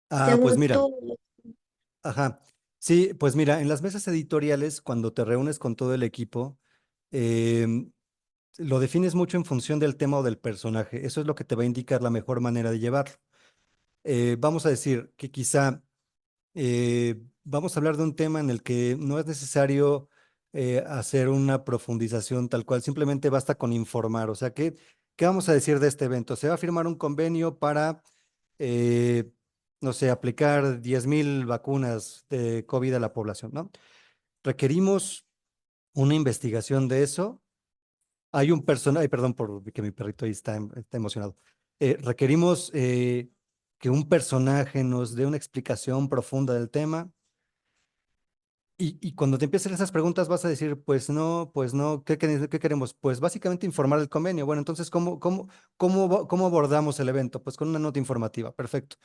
Pues Según mira, tú. ajá. Sí, pues mira, en las mesas editoriales, cuando te reúnes con todo el equipo, em, lo defines mucho en función del tema o del personaje. Eso es lo que te va a indicar la mejor manera de llevarlo. Vamos a decir que quizá vamos a hablar de un tema en el que no es necesario hacer una profundización tal cual, simplemente basta con informar. O sea, ¿qué vamos a decir de este evento? Se va a firmar un convenio para, eh, no sé, aplicar 10,000 vacunas de COVID a la población, ¿no? Requerimos una investigación de eso. Hay un personaje, perdón por que mi perrito ahí está emocionado. Requerimos que un personaje nos dé una explicación profunda del tema. Y cuando te empiecen esas preguntas vas a decir, pues no, ¿qué queremos? Pues básicamente informar el convenio. Bueno, entonces, ¿cómo abordamos el evento? Pues con una nota informativa, perfecto.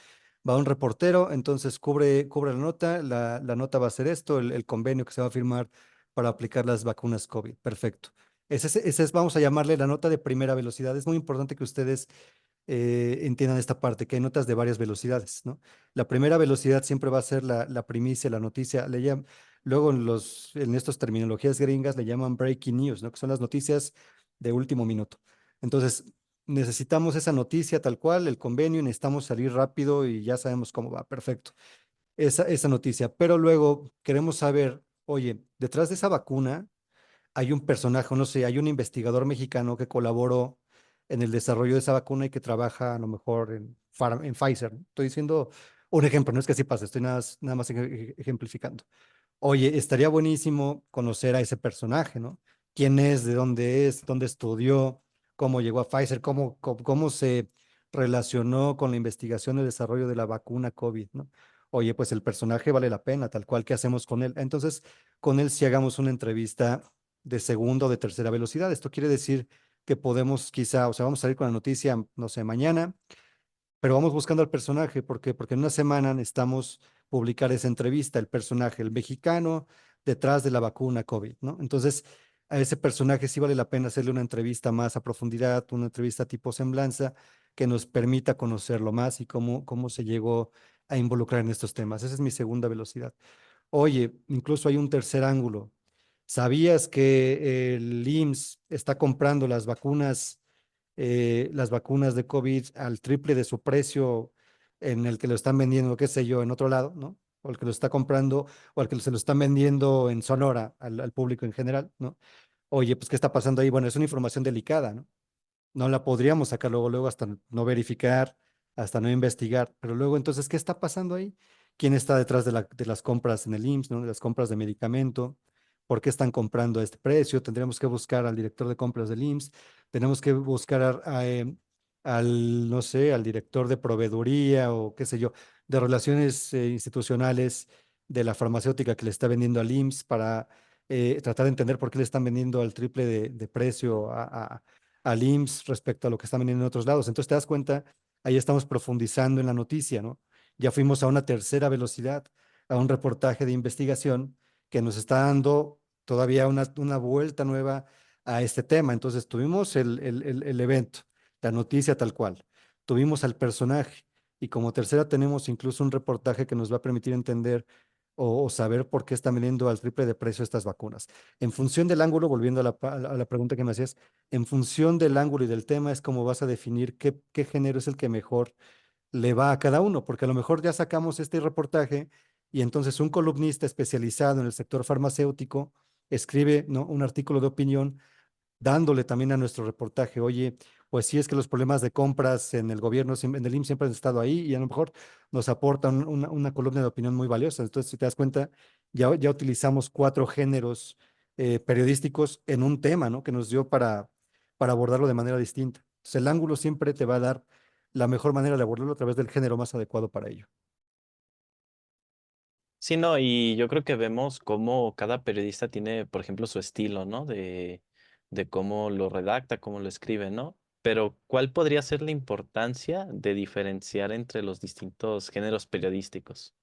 Va un reportero, entonces cubre la nota, la nota va a ser esto, el convenio que se va a firmar para aplicar las vacunas COVID, perfecto. Ese es, vamos a llamarle la nota de primera velocidad. Es muy importante que ustedes entiendan esta parte, que hay notas de varias velocidades, ¿no? La primera velocidad siempre va a ser la primicia, la noticia. Luego en estas terminologías gringas le llaman breaking news, ¿no? Que son las noticias de último minuto. Entonces, necesitamos esa noticia tal cual, el convenio, necesitamos salir rápido y ya sabemos cómo va, perfecto. Esa noticia. Pero luego queremos saber, oye, detrás de esa vacuna hay un personaje, no sé, hay un investigador mexicano que colaboró en el desarrollo de esa vacuna y que trabaja a lo mejor en Pfizer, ¿no? Estoy diciendo un ejemplo, no es que así pase, estoy nada más ejemplificando. Oye, estaría buenísimo conocer a ese personaje, ¿no? ¿Quién es, dónde estudió, cómo llegó a Pfizer, cómo se relacionó con la investigación y desarrollo de la vacuna COVID, ¿no? Oye, pues el personaje vale la pena, tal cual, ¿qué hacemos con él? Entonces, con él si hagamos una entrevista de segunda o de tercera velocidad. Esto quiere decir que podemos quizá, o sea, vamos a salir con la noticia, no sé, mañana, pero vamos buscando al personaje. ¿Por qué? Porque en una semana necesitamos publicar esa entrevista, el personaje, el mexicano detrás de la vacuna COVID, ¿no? Entonces, a ese personaje sí vale la pena hacerle una entrevista más a profundidad, una entrevista tipo semblanza, que nos permita conocerlo más y cómo se llegó a involucrar en estos temas. Esa es mi segunda velocidad. Oye, incluso hay un tercer ángulo. ¿Sabías que el IMSS está comprando las vacunas de COVID al triple de su precio en el que lo están vendiendo, qué sé yo, en otro lado, ¿no? O el que lo está comprando, o al que se lo están vendiendo en Sonora al público en general, ¿no? Oye, pues, ¿qué está pasando ahí? Bueno, es una información delicada, ¿no? No la podríamos sacar luego hasta no verificar, hasta no investigar. Pero luego, entonces, ¿qué está pasando ahí? ¿Quién está detrás de las compras en el IMSS, ¿no? De las compras de medicamento? ¿Por qué están comprando a este precio? Tendremos que buscar al director de compras del IMSS, tenemos que buscar no sé, al director de proveeduría o qué sé yo, de relaciones institucionales de la farmacéutica que le está vendiendo al IMSS para tratar de entender por qué le están vendiendo al triple de precio al IMSS respecto a lo que están vendiendo en otros lados. Entonces te das cuenta, ahí estamos profundizando en la noticia, ¿no? Ya fuimos a una tercera velocidad, a un reportaje de investigación que nos está dando todavía una vuelta nueva a este tema. Entonces tuvimos el evento, la noticia tal cual, tuvimos al personaje y como tercera tenemos incluso un reportaje que nos va a permitir entender o saber por qué están vendiendo al triple de precio estas vacunas. En función del ángulo, volviendo a la pregunta que me hacías, en función del ángulo y del tema es como vas a definir qué género es el que mejor le va a cada uno, porque a lo mejor ya sacamos este reportaje y entonces un columnista especializado en el sector farmacéutico escribe, ¿no? un artículo de opinión dándole también a nuestro reportaje, oye, pues sí es que los problemas de compras en el gobierno, en el IMSS siempre han estado ahí y a lo mejor nos aportan una columna de opinión muy valiosa. Entonces, si te das cuenta, ya utilizamos 4 géneros periodísticos en un tema, ¿no? Que nos dio para abordarlo de manera distinta. Entonces, el ángulo siempre te va a dar la mejor manera de abordarlo a través del género más adecuado para ello. Sí, no, y yo creo que vemos cómo cada periodista tiene, por ejemplo, su estilo, ¿no? De cómo lo redacta, cómo lo escribe, ¿no? Pero, ¿cuál podría ser la importancia de diferenciar entre los distintos géneros periodísticos?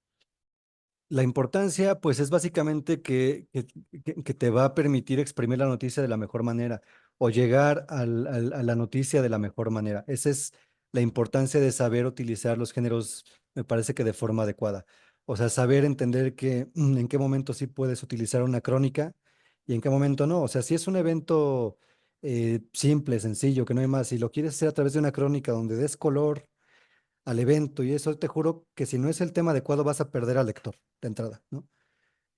La importancia, pues, es básicamente que te va a permitir exprimir la noticia de la mejor manera o llegar a la noticia de la mejor manera. Esa es la importancia de saber utilizar los géneros, me parece que de forma adecuada. O sea, saber entender que en qué momento sí puedes utilizar una crónica y en qué momento no. O sea, si es un evento simple, sencillo, que no hay más, si lo quieres hacer a través de una crónica donde des color al evento y eso, te juro que si no es el tema adecuado vas a perder al lector de entrada, ¿no?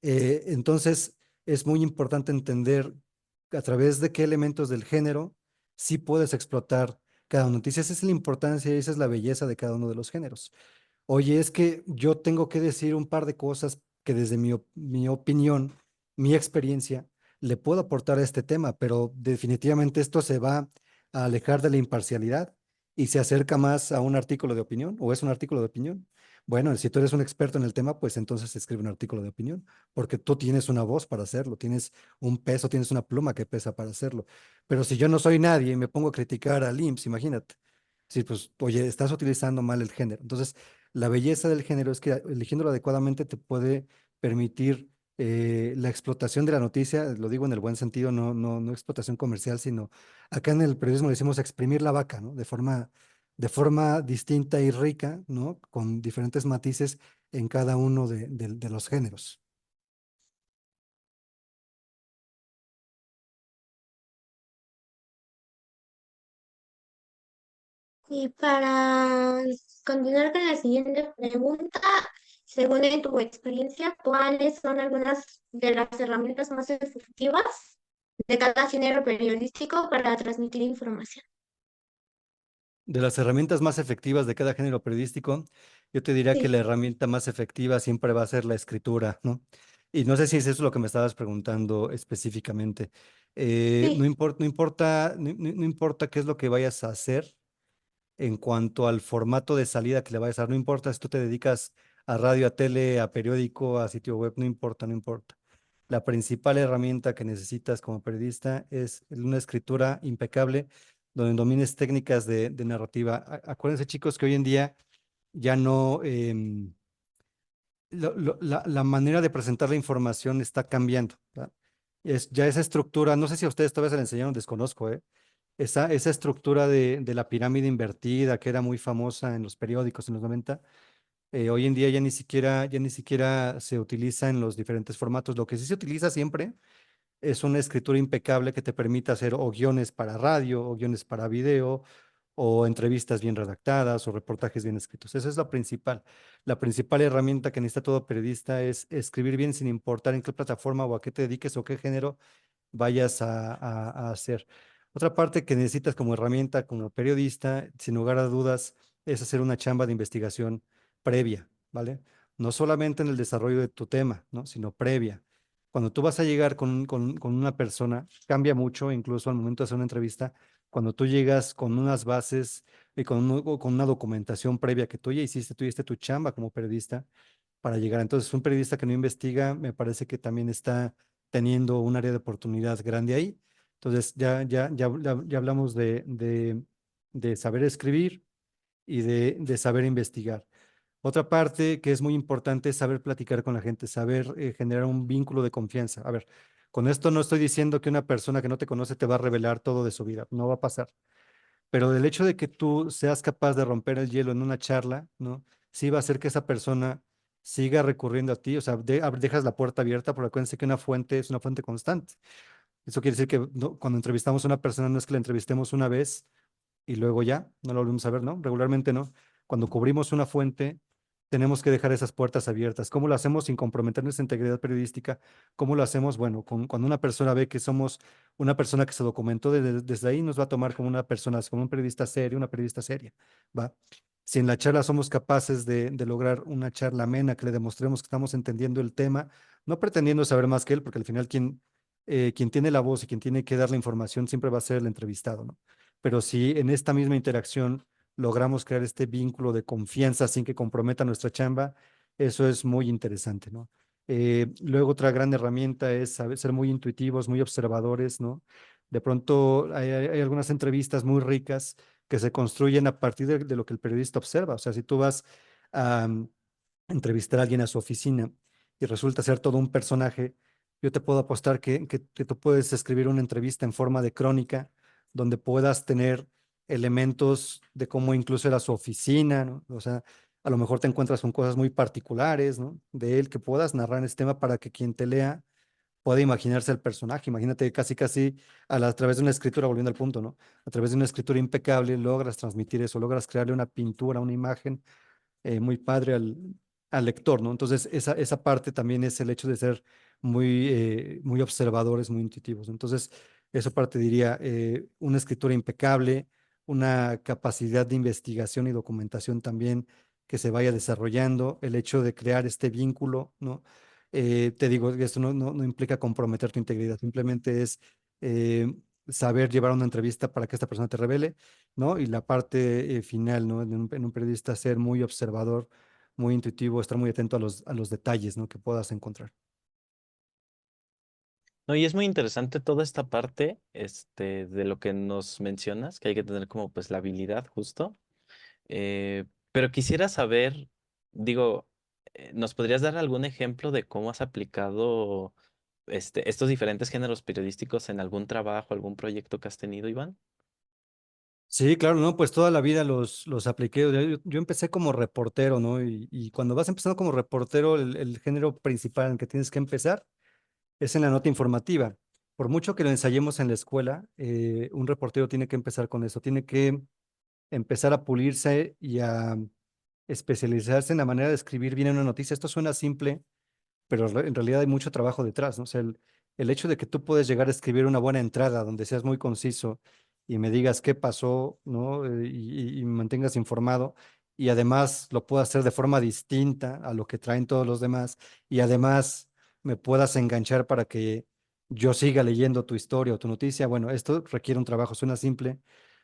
Entonces, es muy importante entender a través de qué elementos del género sí puedes explotar cada noticia. Esa es la importancia y esa es la belleza de cada uno de los géneros. Oye, es que yo tengo que decir un par de cosas que desde mi opinión, mi experiencia, le puedo aportar a este tema, pero definitivamente esto se va a alejar de la imparcialidad y se acerca más a un artículo de opinión o es un artículo de opinión. Bueno, si tú eres un experto en el tema, pues entonces escribe un artículo de opinión, porque tú tienes una voz para hacerlo, tienes un peso, tienes una pluma que pesa para hacerlo. Pero si yo no soy nadie y me pongo a criticar al IMSS, imagínate. Sí, pues, oye, estás utilizando mal el género. Entonces, la belleza del género es que eligiéndolo adecuadamente te puede permitir la explotación de la noticia, lo digo en el buen sentido, no explotación comercial, sino acá en el periodismo le decimos exprimir la vaca, ¿no? De forma distinta y rica, ¿no? Con diferentes matices en cada uno de los géneros. Y para continuar con la siguiente pregunta, según en tu experiencia, ¿cuáles son algunas de las herramientas más efectivas de cada género periodístico para transmitir información? De las herramientas más efectivas de cada género periodístico, yo te diría que Sí. la herramienta más efectiva siempre va a ser la escritura, ¿no? Y no sé si es eso lo que me estabas preguntando específicamente. No Sí. importa, no importa, no importa qué es lo que vayas a hacer en cuanto al formato de salida que le vayas a dar, no importa si tú te dedicas a radio, a tele, a periódico, a sitio web, no importa, no importa. La principal herramienta que necesitas como periodista es una escritura impecable donde domines técnicas de narrativa. Acuérdense, chicos, que hoy en día ya no, la manera de presentar la información está cambiando, ¿verdad? Ya esa estructura, no sé si a ustedes todavía se la enseñaron, desconozco, ¿eh? Esa estructura de la pirámide invertida que era muy famosa en los periódicos en los 90, hoy en día ya ni siquiera se utiliza en los diferentes formatos. Lo que sí se utiliza siempre es una escritura impecable que te permita hacer o guiones para radio, o guiones para video, o entrevistas bien redactadas, o reportajes bien escritos. Esa es la principal. La principal herramienta que necesita todo periodista es escribir bien sin importar en qué plataforma o a qué te dediques o qué género vayas a hacer. Otra parte que necesitas como herramienta, como periodista, sin lugar a dudas, es hacer una chamba de investigación previa, ¿vale? No solamente en el desarrollo de tu tema, ¿no? Sino previa. Cuando tú vas a llegar con una persona, cambia mucho, incluso al momento de hacer una entrevista, cuando tú llegas con unas bases y con una documentación previa que tú ya hiciste, tú hiciste tu chamba como periodista para llegar. Entonces, un periodista que no investiga, me parece que también está teniendo un área de oportunidad grande ahí. Entonces, ya hablamos de saber escribir y de saber investigar. Otra parte que es muy importante es saber platicar con la gente, saber generar un vínculo de confianza. A ver, con esto no estoy diciendo que una persona que no te conoce te va a revelar todo de su vida, no va a pasar. Pero del hecho de que tú seas capaz de romper el hielo en una charla, ¿no? Sí va a hacer que esa persona siga recurriendo a ti, o sea, dejas la puerta abierta, porque acuérdense que una fuente es una fuente constante. Eso quiere decir que cuando entrevistamos a una persona no es que la entrevistemos una vez y luego ya, no lo volvemos a ver, ¿no? Regularmente no. Cuando cubrimos una fuente, tenemos que dejar esas puertas abiertas. ¿Cómo lo hacemos sin comprometer nuestra integridad periodística? ¿Cómo lo hacemos? Bueno, cuando una persona ve que somos una persona que se documentó, desde ahí nos va a tomar como una persona, como un periodista serio, una periodista seria, ¿va? Si en la charla somos capaces de lograr una charla amena, que le demostremos que estamos entendiendo el tema, no pretendiendo saber más que él, porque al final quien tiene la voz y quien tiene que dar la información siempre va a ser el entrevistado, ¿no? Pero si en esta misma interacción logramos crear este vínculo de confianza sin que comprometa nuestra chamba, eso es muy interesante, ¿no? Luego otra gran herramienta es ser muy intuitivos, muy observadores, ¿no? De pronto hay algunas entrevistas muy ricas que se construyen a partir de lo que el periodista observa. O sea, si tú vas a entrevistar a alguien a su oficina y resulta ser todo un personaje, yo te puedo apostar que tú puedes escribir una entrevista en forma de crónica donde puedas tener elementos de cómo incluso era su oficina, ¿no? O sea, a lo mejor te encuentras con cosas muy particulares, ¿no? De él que puedas narrar en este tema para que quien te lea pueda imaginarse el personaje. Imagínate casi, casi a través de una escritura, volviendo al punto, ¿no? A través de una escritura impecable logras transmitir eso, logras crearle una pintura, una imagen muy padre al lector, ¿no? Entonces, esa parte también es el hecho de ser muy observadores, muy intuitivos. Entonces, eso parte diría, una escritura impecable, una capacidad de investigación y documentación también que se vaya desarrollando, el hecho de crear este vínculo, ¿no? Te digo, esto no implica comprometer tu integridad, simplemente es eh, saber llevar una entrevista para que esta persona te revele, ¿no? Y la parte final, ¿no? En un periodista ser muy observador, muy intuitivo, estar muy atento a los detalles, ¿no? Que puedas encontrar. No, y es muy interesante toda esta parte, de lo que nos mencionas, que hay que tener como pues la habilidad justo. Pero quisiera saber, digo, ¿nos podrías dar algún ejemplo de cómo has aplicado estos diferentes géneros periodísticos en algún trabajo, algún proyecto que has tenido, Iván? Sí, claro, no, pues toda la vida los apliqué. O sea, yo empecé como reportero, ¿no? Y cuando vas empezando como reportero, el género principal en el que tienes que empezar es en la nota informativa. Por mucho que lo ensayemos en la escuela, un reportero tiene que empezar con eso, tiene que empezar a pulirse y a especializarse en la manera de escribir bien una noticia. Esto suena simple, pero en realidad hay mucho trabajo detrás, ¿no? O sea, el hecho de que tú puedes llegar a escribir una buena entrada donde seas muy conciso y me digas qué pasó, ¿no? Y me mantengas informado y además lo puedas hacer de forma distinta a lo que traen todos los demás y además me puedas enganchar para que yo siga leyendo tu historia o tu noticia. Bueno, esto requiere un trabajo, suena simple,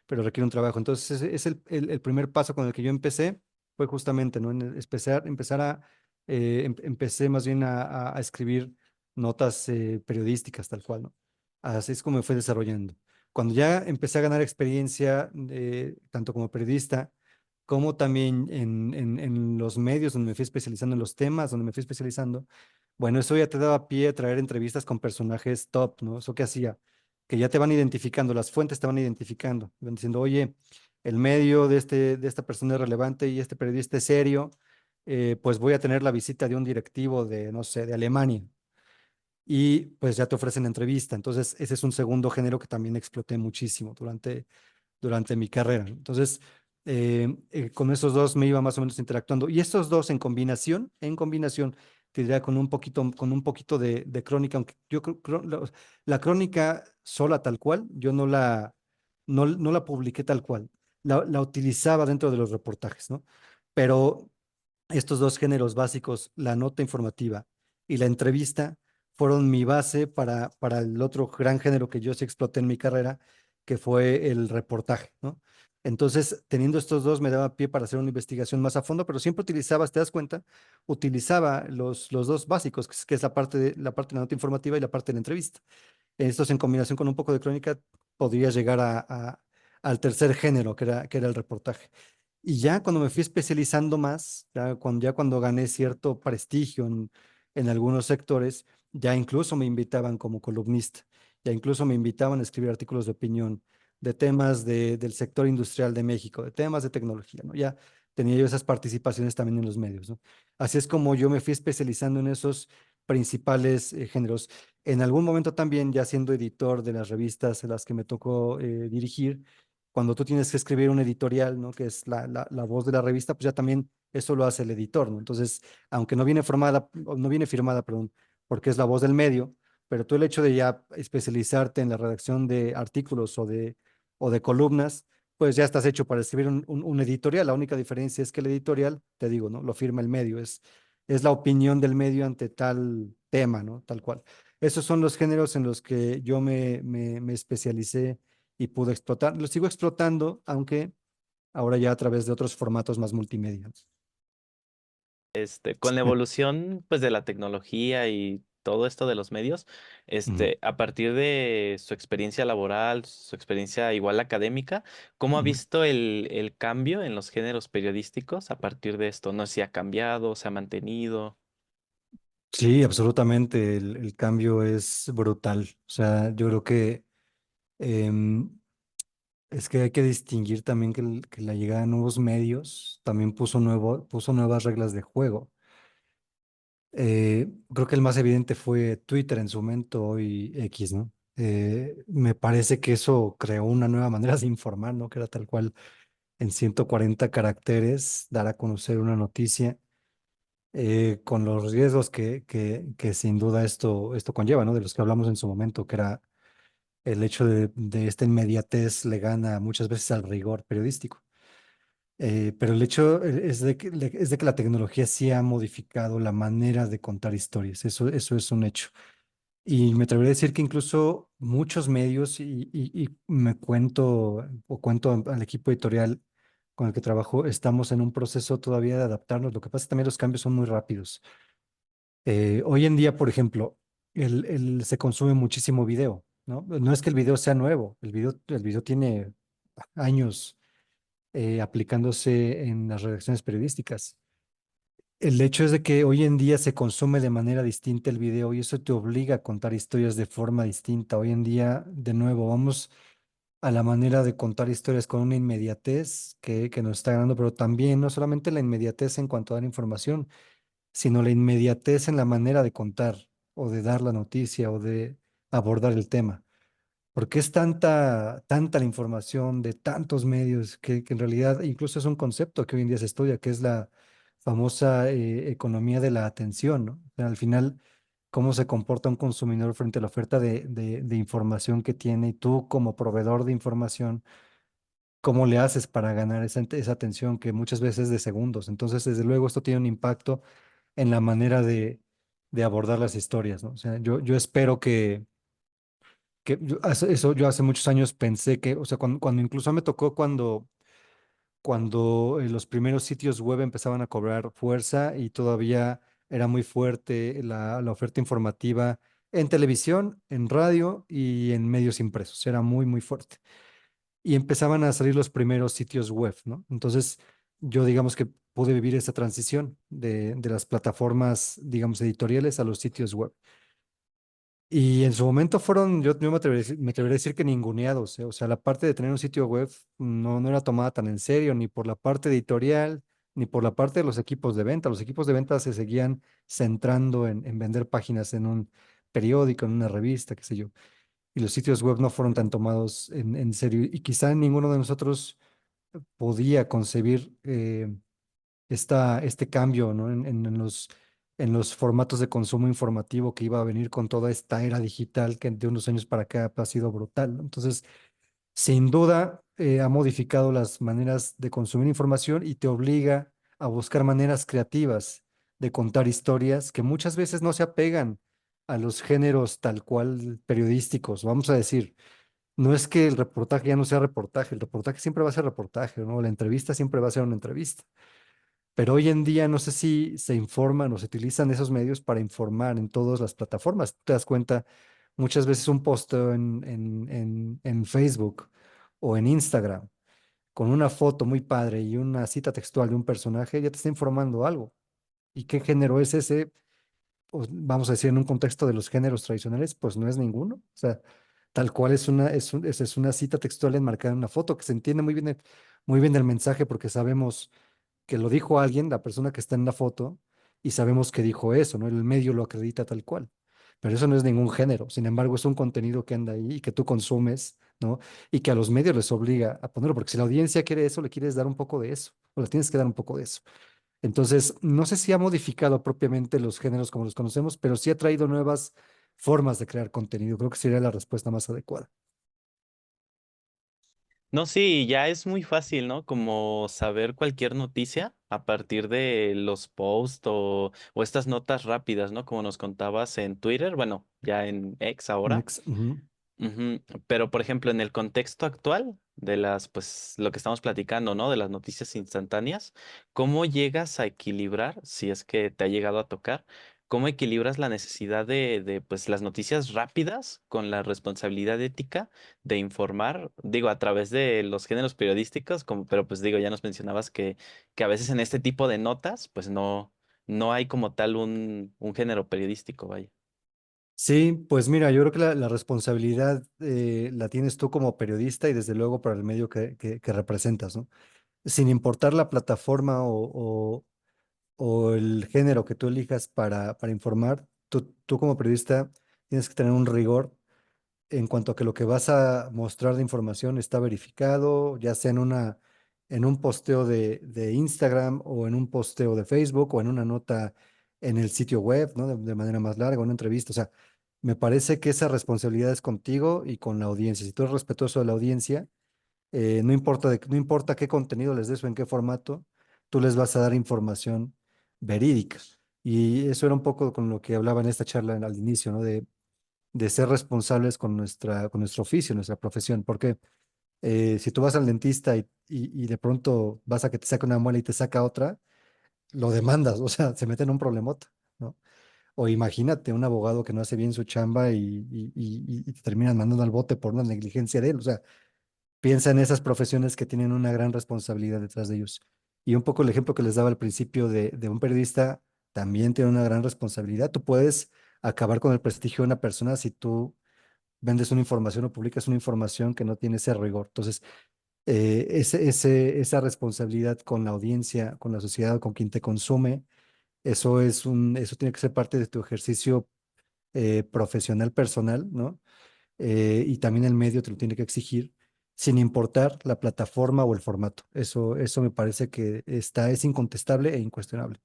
pero requiere un trabajo. Entonces, ese es el primer paso con el que yo empecé, fue justamente, ¿no? En empezar a empecé más bien a escribir notas periodísticas, tal cual, ¿no? Así es como me fue desarrollando. Cuando ya empecé a ganar experiencia, tanto como periodista, como también en los medios donde me fui especializando, en los temas donde me fui especializando, bueno, eso ya te daba pie a traer entrevistas con personajes top, ¿no? Eso que hacía, que ya te van identificando, las fuentes te van identificando, van diciendo, oye, el medio de esta persona es relevante y este periodista es serio, pues voy a tener la visita de un directivo de, no sé, de Alemania. Y pues ya te ofrecen entrevista. Entonces, ese es un segundo género que también exploté muchísimo durante mi carrera. Entonces, con esos dos me iba más o menos interactuando. Y estos dos en combinación, te diría con un poquito de crónica, aunque yo creo la crónica sola tal cual, yo no la publiqué tal cual. La utilizaba dentro de los reportajes, ¿no? Pero estos dos géneros básicos, la nota informativa y la entrevista, fueron mi base para el otro gran género que yo sí exploté en mi carrera, que fue el reportaje, ¿no? Entonces, teniendo estos dos, me daba pie para hacer una investigación más a fondo, pero siempre utilizaba, si te das cuenta, utilizaba los dos básicos, que es la parte de la nota informativa y la parte de la entrevista. Estos en combinación con un poco de crónica, podría llegar al tercer género, que era el reportaje. Y ya cuando me fui especializando más, ya cuando gané cierto prestigio en algunos sectores, ya incluso me invitaban como columnista, ya incluso me invitaban a escribir artículos de opinión de temas del sector industrial de México, de temas de tecnología, ¿no? Ya tenía yo esas participaciones también en los medios, ¿no? Así es como yo me fui especializando en esos principales géneros. En algún momento también, ya siendo editor de las revistas en las que me tocó dirigir, cuando tú tienes que escribir un editorial, ¿no? Que es la voz de la revista, pues ya también eso lo hace el editor, ¿no? Entonces, aunque no viene firmada, perdón, porque es la voz del medio, pero tú el hecho de ya especializarte en la redacción de artículos o de columnas, pues ya estás hecho para escribir un editorial. La única diferencia es que el editorial, te digo, ¿no? Lo firma el medio, es la opinión del medio ante tal tema, ¿no? Tal cual. Esos son los géneros en los que yo me especialicé y pude explotar. Lo sigo explotando, aunque ahora ya a través de otros formatos más multimedia. Con la evolución pues de la tecnología y todo esto de los medios, Ujú, a partir de su experiencia laboral, su experiencia igual académica, ¿cómo ha ujú. visto el cambio en los géneros periodísticos a partir de esto? No sé si ha cambiado, se ha mantenido. Sí, absolutamente. El cambio es brutal. O sea, yo creo que em, es que hay que distinguir también que la llegada de nuevos medios también puso nuevas reglas de juego. Creo que el más evidente fue Twitter en su momento, hoy X, ¿no? Me parece que eso creó una nueva manera de informar, ¿no? Que era tal cual en 140 caracteres dar a conocer una noticia, con los riesgos que sin duda esto conlleva, ¿no? De los que hablamos en su momento, que era el hecho de esta inmediatez le gana muchas veces al rigor periodístico. Pero el hecho es de que la tecnología sí ha modificado la manera de contar historias. Eso es un hecho. Y me atrevería a decir que incluso muchos medios, y me cuento o cuento al equipo editorial con el que trabajo, estamos en un proceso todavía de adaptarnos. Lo que pasa es que también los cambios son muy rápidos. Hoy en día, por ejemplo, se consume muchísimo video, ¿no? No es que el video sea nuevo, el video tiene años aplicándose en las redacciones periodísticas. El hecho es de que hoy en día se consume de manera distinta el video y eso te obliga a contar historias de forma distinta. Hoy en día, de nuevo, vamos a la manera de contar historias con una inmediatez que nos está ganando, pero también no solamente la inmediatez en cuanto a dar información, sino la inmediatez en la manera de contar o de dar la noticia o de abordar el tema. Porque es tanta la información de tantos medios que en realidad incluso es un concepto que hoy en día se estudia, que es la famosa economía de la atención, ¿no? O sea, al final, cómo se comporta un consumidor frente a la oferta de información que tiene y tú como proveedor de información, cómo le haces para ganar esa atención que muchas veces es de segundos. Entonces, desde luego, esto tiene un impacto en la manera de abordar las historias, ¿no? O sea, yo espero yo hace muchos años pensé que, o sea, cuando incluso me tocó cuando los primeros sitios web empezaban a cobrar fuerza y todavía era muy fuerte la oferta informativa en televisión, en radio y en medios impresos, era muy, muy fuerte. Y empezaban a salir los primeros sitios web, ¿no? Entonces, yo digamos que pude vivir esa transición de las plataformas, digamos, editoriales a los sitios web. Y en su momento fueron, yo me atrevería a decir que ninguneados, ¿eh? O sea, la parte de tener un sitio web no era tomada tan en serio, ni por la parte editorial, ni por la parte de los equipos de venta. Los equipos de venta se seguían centrando en vender páginas en un periódico, en una revista, qué sé yo. Y los sitios web no fueron tan tomados en serio. Y quizá ninguno de nosotros podía concebir este cambio, ¿no? En los formatos de consumo informativo que iba a venir con toda esta era digital que de unos años para acá ha sido brutal, ¿no? Entonces, sin duda, ha modificado las maneras de consumir información y te obliga a buscar maneras creativas de contar historias que muchas veces no se apegan a los géneros tal cual periodísticos. Vamos a decir, no es que el reportaje ya no sea reportaje, el reportaje siempre va a ser reportaje, ¿no? La entrevista siempre va a ser una entrevista. Pero hoy en día no sé si se informan o se utilizan esos medios para informar en todas las plataformas. Te das cuenta, muchas veces un posteo en Facebook o en Instagram con una foto muy padre y una cita textual de un personaje ya te está informando algo. ¿Y qué género es ese? Pues, vamos a decir, en un contexto de los géneros tradicionales, pues no es ninguno. O sea, tal cual es una cita textual enmarcada en una foto que se entiende muy bien el mensaje porque sabemos que lo dijo alguien, la persona que está en la foto, y sabemos que dijo eso, ¿no? El medio lo acredita tal cual. Pero eso no es ningún género. Sin embargo, es un contenido que anda ahí y que tú consumes, ¿no? Y que a los medios les obliga a ponerlo, porque si la audiencia quiere eso, le quieres dar un poco de eso, o le tienes que dar un poco de eso. Entonces, no sé si ha modificado propiamente los géneros como los conocemos, pero sí ha traído nuevas formas de crear contenido. Creo que sería la respuesta más adecuada. No, sí, ya es muy fácil, ¿no? Como saber cualquier noticia a partir de los posts o estas notas rápidas, ¿no? Como nos contabas en Twitter, bueno, ya en X ahora. Ujú. Ujú. Pero, por ejemplo, en el contexto actual de pues, lo que estamos platicando, ¿no? De las noticias instantáneas, ¿cómo llegas a equilibrar, si es que te ha llegado a tocar, cómo equilibras la necesidad pues, las noticias rápidas con la responsabilidad ética de informar, digo, a través de los géneros periodísticos, pero pues digo, ya nos mencionabas que a veces en este tipo de notas, pues no hay como tal un género periodístico, vaya. Sí, pues mira, yo creo que la responsabilidad la tienes tú como periodista y desde luego para el medio que representas, ¿no? Sin importar la plataforma o el género que tú elijas para informar, tú como periodista tienes que tener un rigor en cuanto a que lo que vas a mostrar de información está verificado, ya sea en un posteo de Instagram o en un posteo de Facebook o en una nota en el sitio web, ¿no? De manera más larga, una entrevista. O sea, me parece que esa responsabilidad es contigo y con la audiencia. Si tú eres respetuoso de la audiencia, no importa qué contenido les des o en qué formato, tú les vas a dar información verídica. Y eso era un poco con lo que hablaba en esta charla al inicio, ¿no? De ser responsables con con nuestro oficio, nuestra profesión. Porque si tú vas al dentista y de pronto vas a que te saque una muela y te saca otra, lo demandas, o sea, se mete en un problemota, ¿no? O imagínate un abogado que no hace bien su chamba y te terminan mandando al bote por una negligencia de él. O sea, piensa en esas profesiones que tienen una gran responsabilidad detrás de ellos. Y un poco el ejemplo que les daba al principio de un periodista también tiene una gran responsabilidad. Tú puedes acabar con el prestigio de una persona si tú vendes una información o publicas una información que no tiene ese rigor. Entonces, esa responsabilidad con la audiencia, con la sociedad, con quien te consume, eso tiene que ser parte de tu ejercicio profesional personal, ¿no? Y también el medio te lo tiene que exigir, sin importar la plataforma o el formato. Eso me parece que es incontestable e incuestionable.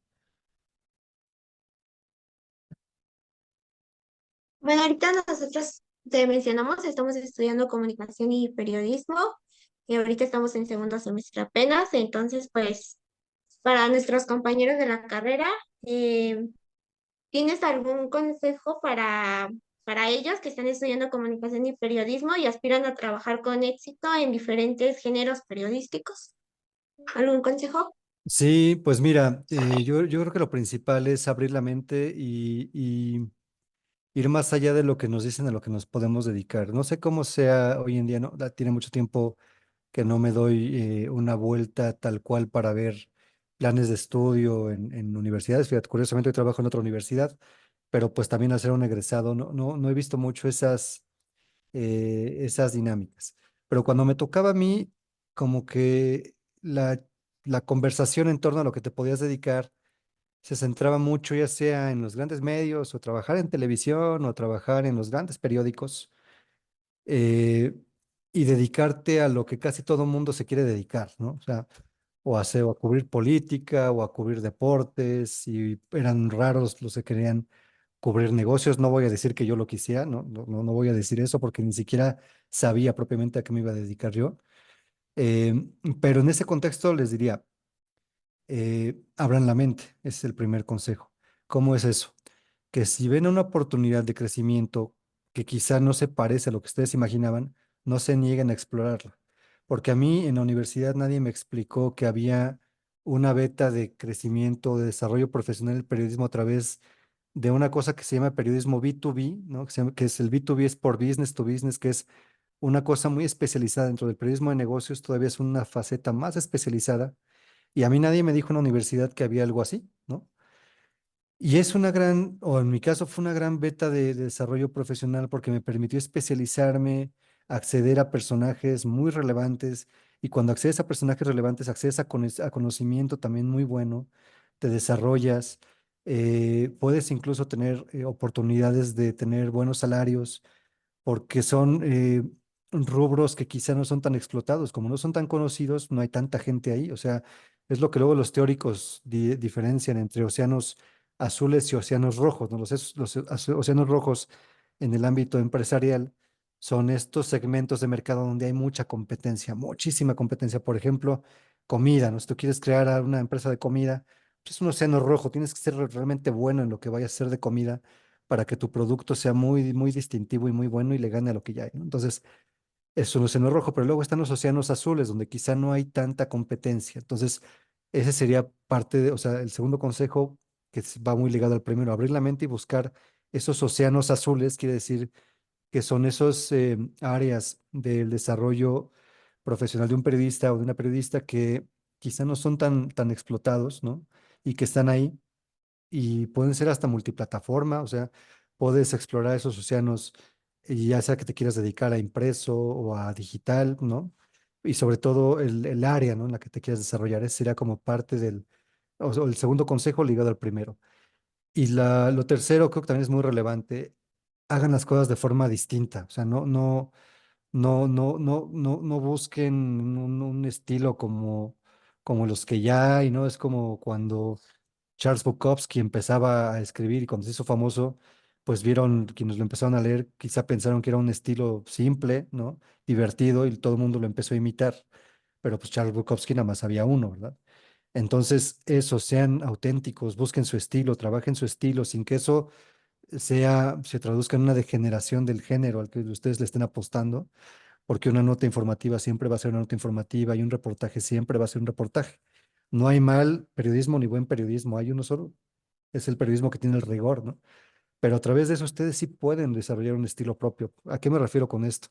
Bueno, ahorita nosotros te mencionamos, estamos estudiando comunicación y periodismo y ahorita estamos en segundo semestre apenas, entonces pues para nuestros compañeros de la carrera, eh, ¿tienes algún consejo para ellos que están estudiando comunicación y periodismo y aspiran a trabajar con éxito en diferentes géneros periodísticos? ¿Algún consejo? Sí, pues mira, yo creo que lo principal es abrir la mente y ir más allá de lo que nos dicen, a lo que nos podemos dedicar. No sé cómo sea hoy en día, ¿no? Tiene mucho tiempo que no me doy una vuelta tal cual para ver planes de estudio en universidades. Fíjate, curiosamente hoy trabajo en otra universidad, pero pues también al ser un egresado no he visto mucho esas dinámicas. Pero cuando me tocaba a mí, como que la conversación en torno a lo que te podías dedicar se centraba mucho ya sea en los grandes medios o trabajar en televisión o trabajar en los grandes periódicos eh, y dedicarte a lo que casi todo mundo se quiere dedicar, ¿no? O sea, o a cubrir política o a cubrir deportes y eran raros los que querían cubrir negocios. No voy a decir que yo lo quisiera, no voy a decir eso porque ni siquiera sabía propiamente a qué me iba a dedicar yo. Pero en ese contexto les diría, abran la mente, ese es el primer consejo. ¿Cómo es eso? Que si ven una oportunidad de crecimiento que quizá no se parece a lo que ustedes imaginaban, no se nieguen a explorarla. Porque a mí en la universidad nadie me explicó que había una beta de crecimiento, de desarrollo profesional del periodismo a través de una cosa que se llama periodismo B2B, ¿no? Que es el B2B es por business to business, que es una cosa muy especializada dentro del periodismo de negocios, todavía es una faceta más especializada. Y a mí nadie me dijo en la universidad que había algo así, ¿no? Y es una gran, o en mi caso fue una gran beta de desarrollo profesional porque me permitió especializarme, acceder a personajes muy relevantes y cuando accedes a personajes relevantes, accedes a conocimiento también muy bueno, te desarrollas, puedes incluso tener oportunidades de tener buenos salarios porque son rubros que quizá no son tan explotados, como no son tan conocidos, no hay tanta gente ahí, o sea, es lo que luego los teóricos diferencian entre océanos azules y océanos rojos, ¿no? Océanos rojos en el ámbito empresarial son estos segmentos de mercado donde hay mucha competencia, muchísima competencia, por ejemplo, comida, ¿no? Si tú quieres crear una empresa de comida, pues es un océano rojo, tienes que ser realmente bueno en lo que vayas a hacer de comida para que tu producto sea muy, muy distintivo y muy bueno y le gane a lo que ya hay, ¿no? Entonces, es un océano rojo, pero luego están los océanos azules, donde quizá no hay tanta competencia. Entonces, ese sería parte o sea, el segundo consejo que va muy ligado al primero, abrir la mente y buscar esos océanos azules, quiere decir que son esos áreas del desarrollo profesional de un periodista o de una periodista que quizá no son tan explotados, ¿no? Y que están ahí y pueden ser hasta multiplataforma, o sea, puedes explorar esos océanos, y ya sea que te quieras dedicar a impreso o a digital, ¿no? Y sobre todo el área, ¿no? En la que te quieras desarrollar. Ese sería como parte o sea, el segundo consejo ligado al primero. Y lo tercero creo que también es muy relevante, hagan las cosas de forma distinta, o sea, no busquen un estilo como los que ya hay, ¿no? Es como cuando Charles Bukowski empezaba a escribir y cuando se hizo famoso, pues vieron, quienes lo empezaron a leer, quizá pensaron que era un estilo simple, ¿no? Divertido y todo el mundo lo empezó a imitar, pero pues Charles Bukowski nada más había uno, ¿verdad? Entonces, eso, sean auténticos, busquen su estilo, trabajen su estilo, sin que eso se traduzca en una degeneración del género al que ustedes le estén apostando, porque una nota informativa siempre va a ser una nota informativa y un reportaje siempre va a ser un reportaje. No hay mal periodismo ni buen periodismo, hay uno solo, es el periodismo que tiene el rigor, ¿no? Pero a través de eso ustedes sí pueden desarrollar un estilo propio. ¿A qué me refiero con esto?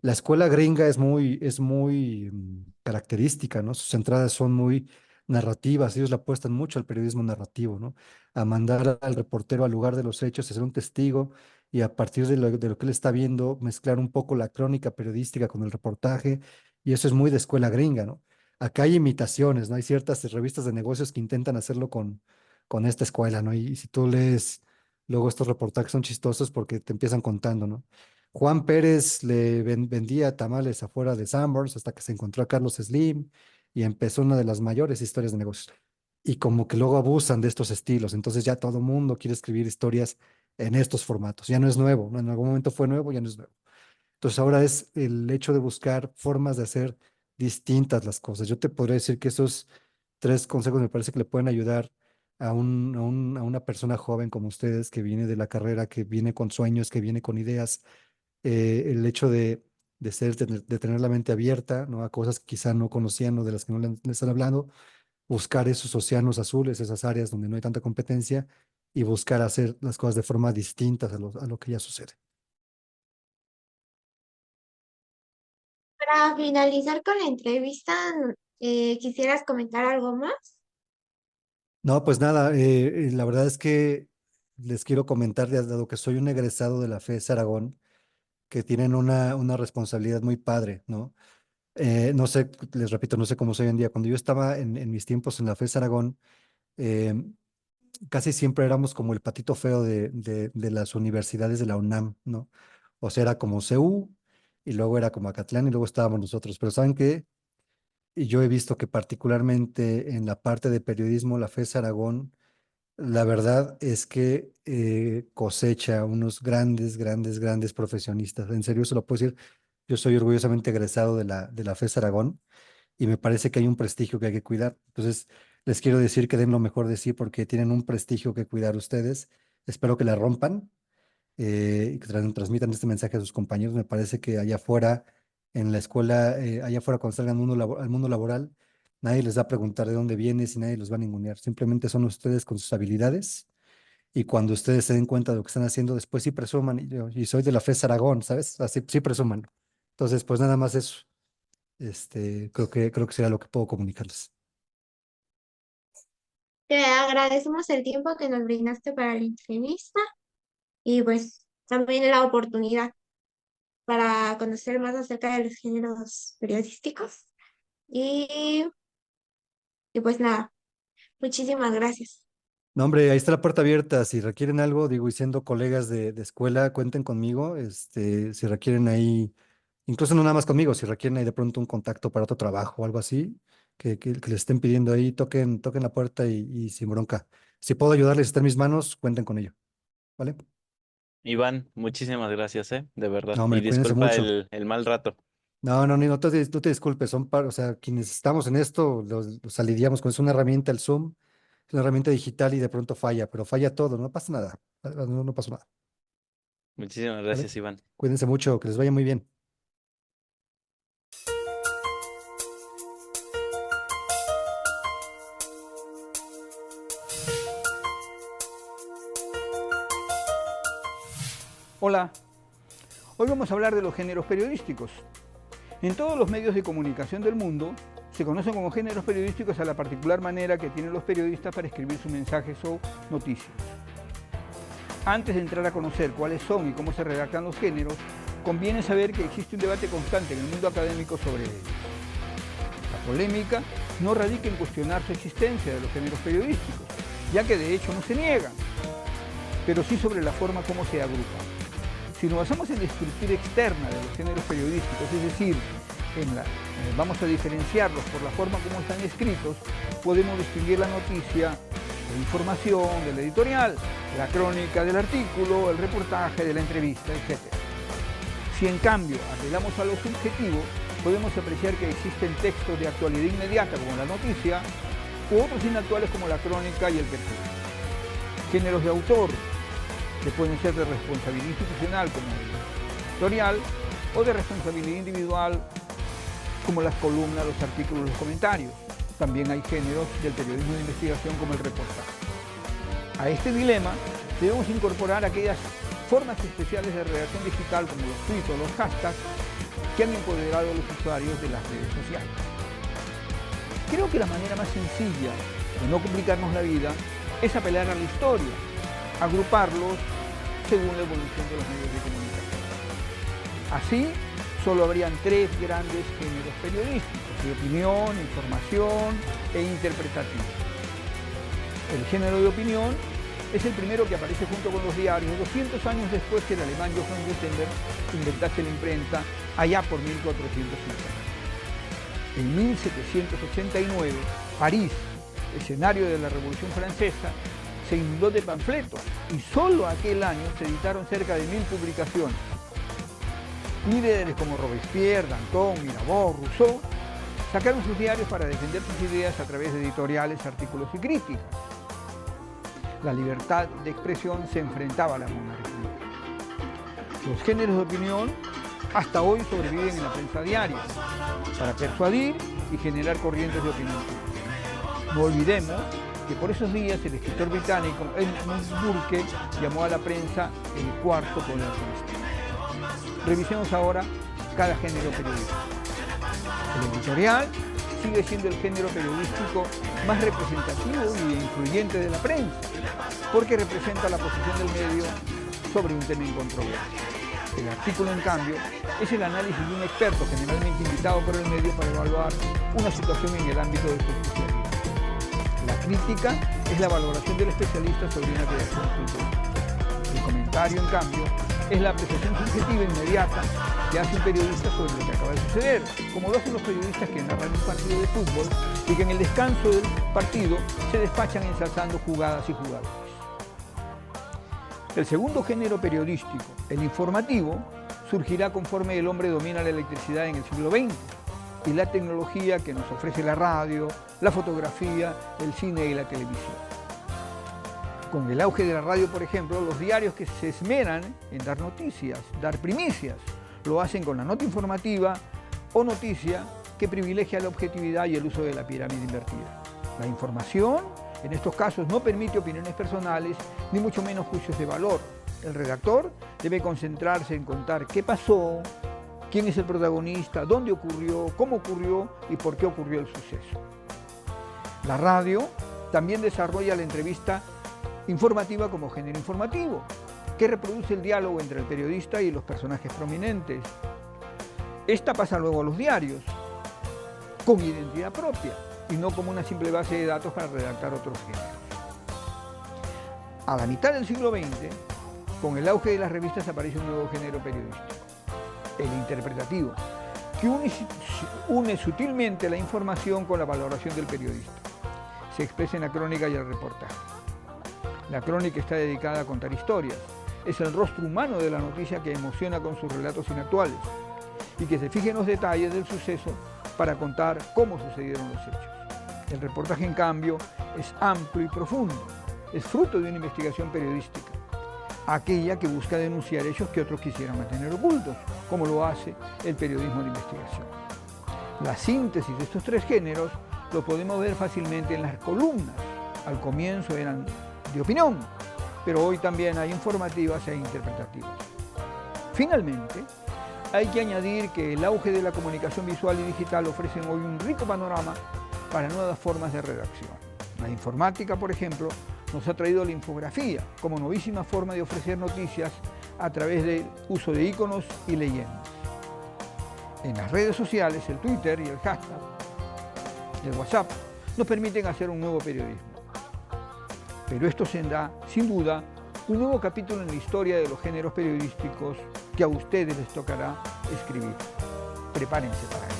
La escuela gringa es muy característica, ¿no? Sus entradas son muy narrativas, ellos le apuestan mucho al periodismo narrativo, ¿no? A mandar al reportero al lugar de los hechos, a ser un testigo y a partir de lo que él está viendo, mezclar un poco la crónica periodística con el reportaje, y eso es muy de escuela gringa, ¿no? Acá hay imitaciones, ¿no? Hay ciertas revistas de negocios que intentan hacerlo con esta escuela, ¿no? Y si tú lees, luego estos reportajes son chistosos porque te empiezan contando, ¿no? Juan Pérez le vendía tamales afuera de Sanborns hasta que se encontró a Carlos Slim y empezó una de las mayores historias de negocios. Y como que luego abusan de estos estilos, entonces ya todo mundo quiere escribir historias en estos formatos. Ya no es nuevo, ¿no? En algún momento fue nuevo, ya no es nuevo. Entonces ahora es el hecho de buscar formas de hacer distintas las cosas. Yo te podría decir que esos tres consejos me parece que le pueden ayudar a una persona joven como ustedes que viene de la carrera, que viene con sueños, que viene con ideas, el hecho de tener la mente abierta, ¿no? A cosas que quizá no conocían o de las que no le están hablando, buscar esos océanos azules, esas áreas donde no hay tanta competencia y buscar hacer las cosas de forma distinta a lo que ya sucede. Para finalizar con la entrevista, ¿quisieras comentar algo más? No, pues nada, la verdad es que les quiero comentar, dado que soy un egresado de la FES Aragón, que tienen una responsabilidad muy padre, ¿no? No sé, les repito, no sé cómo es hoy en día. Cuando yo estaba en mis tiempos en la FES Aragón, eh, casi siempre éramos como el patito feo de las universidades de la UNAM, ¿no? O sea, era como CU y luego era como Acatlán y luego estábamos nosotros. Pero ¿saben qué? Y yo he visto que particularmente en la parte de periodismo, la FES Aragón, la verdad es que cosecha unos grandes, grandes, grandes profesionistas. En serio, se lo puedo decir. Yo soy orgullosamente egresado de la FES Aragón y me parece que hay un prestigio que hay que cuidar. Entonces, les quiero decir que den lo mejor de sí porque tienen un prestigio que cuidar ustedes. Espero que la rompan y que transmitan este mensaje a sus compañeros. Me parece que allá afuera, en la escuela, allá afuera cuando salgan al mundo laboral, nadie les va a preguntar de dónde vienes y nadie los va a ningunear. Simplemente son ustedes con sus habilidades y cuando ustedes se den cuenta de lo que están haciendo, después sí presuman. Y soy de la FES Aragón, ¿sabes? Así sí presuman. Entonces, pues nada más eso. Creo que será lo que puedo comunicarles. Te agradecemos el tiempo que nos brindaste para la entrevista y pues también la oportunidad para conocer más acerca de los géneros periodísticos. Y, y pues nada, muchísimas gracias. No, hombre, ahí está la puerta abierta. Si requieren algo, digo, y siendo colegas de escuela, cuenten conmigo. Si requieren ahí, incluso no nada más conmigo, si requieren ahí de pronto un contacto para otro trabajo o algo así, que les estén pidiendo ahí, toquen la puerta y sin bronca. Si puedo ayudarles, está en mis manos, cuenten con ello. ¿Vale? Iván, muchísimas gracias, de verdad. No, Y hombre, cuídense disculpa mucho. el mal rato. No, no, no te disculpes, o sea, quienes estamos en esto, los lidiamos con, es una herramienta, el Zoom, es una herramienta digital y de pronto falla, pero falla todo, no pasa nada, no pasó nada, Muchísimas ¿vale? gracias, Iván. Cuídense mucho, que les vaya muy bien. Hola, hoy vamos a hablar de los géneros periodísticos. En todos los medios de comunicación del mundo Se conocen como géneros periodísticos a la particular manera que tienen los periodistas para escribir sus mensajes o noticias. Antes de entrar a conocer cuáles son y cómo se redactan los géneros, conviene saber que existe un debate constante en el mundo académico sobre ellos. La polémica no radica en cuestionar su existencia de los géneros periodísticos, ya que de hecho no se niegan, pero sí sobre la forma como se agrupan. Si nos basamos en la estructura externa de los géneros periodísticos, es decir, vamos a diferenciarlos por la forma como están escritos, podemos distinguir la noticia, la información del editorial, la crónica del artículo, el reportaje de la entrevista, etc. Si en cambio apelamos a lo subjetivo, podemos apreciar que existen textos de actualidad inmediata como la noticia, u otros inactuales como la crónica y el perfil. Géneros de autor, que pueden ser de responsabilidad institucional como el editorial, o de responsabilidad individual como las columnas, los artículos, los comentarios. También hay géneros del periodismo de investigación como el reportaje. A este dilema debemos incorporar aquellas formas especiales de redacción digital como los tweets o los hashtags que han empoderado a los usuarios de las redes sociales. Creo que la manera más sencilla de no complicarnos la vida es apelar a la historia, agruparlos según la evolución de los medios de comunicación. Así, solo habrían tres grandes géneros periodísticos: de opinión, información e interpretativo. El género de opinión es el primero que aparece junto con los diarios 200 años después que el alemán Johann Gutenberg inventase la imprenta allá por 1450. En 1789, París, escenario de la Revolución Francesa, se inundó de panfletos y solo aquel año se editaron cerca de 1000 publicaciones. Líderes como Robespierre, Danton, Mirabeau, Rousseau sacaron sus diarios para defender sus ideas a través de editoriales, artículos y críticas. La libertad de expresión se enfrentaba a la monarquía. Los géneros de opinión hasta hoy sobreviven en la prensa diaria para persuadir y generar corrientes de opinión. No olvidemos que por esos días el escritor británico Edmund Burke llamó a la prensa el cuarto poder político. Revisemos ahora cada género periodístico. El editorial sigue siendo el género periodístico más representativo y influyente de la prensa, porque representa la posición del medio sobre un tema en controversia. El artículo, en cambio, es el análisis de un experto generalmente invitado por el medio para evaluar una situación en el ámbito de su especialidad. La crítica es la valoración del especialista sobre una creación cultural. El comentario, en cambio, es la apreciación subjetiva inmediata que hace un periodista sobre lo que acaba de suceder, como lo hacen los periodistas que narran un partido de fútbol y que en el descanso del partido se despachan ensalzando jugadas y jugadores. El segundo género periodístico, el informativo, surgirá conforme el hombre domina la electricidad en el siglo XX y la tecnología que nos ofrece la radio, la fotografía, el cine y la televisión. Con el auge de la radio, por ejemplo, los diarios que se esmeran en dar noticias, dar primicias, lo hacen con la nota informativa o noticia que privilegia la objetividad y el uso de la pirámide invertida. La información, en estos casos, no permite opiniones personales, ni mucho menos juicios de valor. El redactor debe concentrarse en contar qué pasó, quién es el protagonista, dónde ocurrió, cómo ocurrió y por qué ocurrió el suceso. La radio también desarrolla la entrevista informativa como género informativo, que reproduce el diálogo entre el periodista y los personajes prominentes. Esta pasa luego a los diarios, con identidad propia, y no como una simple base de datos para redactar otros géneros. A la mitad del siglo XX, con el auge de las revistas aparece un nuevo género periodístico, el interpretativo, que une sutilmente la información con la valoración del periodista. Se expresa en la crónica y el reportaje. La crónica está dedicada a contar historias. Es el rostro humano de la noticia que emociona con sus relatos inactuales y que se fija en los detalles del suceso para contar cómo sucedieron los hechos. El reportaje, en cambio, es amplio y profundo. Es fruto de una investigación periodística, aquella que busca denunciar hechos que otros quisieran mantener ocultos, como lo hace el periodismo de investigación. La síntesis de estos tres géneros lo podemos ver fácilmente en las columnas. Al comienzo eran de opinión, pero hoy también hay informativas e interpretativas. Finalmente, Hay que añadir que el auge de la comunicación visual y digital ofrecen hoy un rico panorama para nuevas formas de redacción. La informática, por ejemplo, nos ha traído la infografía como novísima forma de ofrecer noticias a través del uso de iconos y leyendas. En las redes sociales, el Twitter y el hashtag, el WhatsApp, nos permiten hacer un nuevo periodismo. Pero esto será, sin duda, un nuevo capítulo en la historia de los géneros periodísticos que a ustedes les tocará escribir. Prepárense para ello.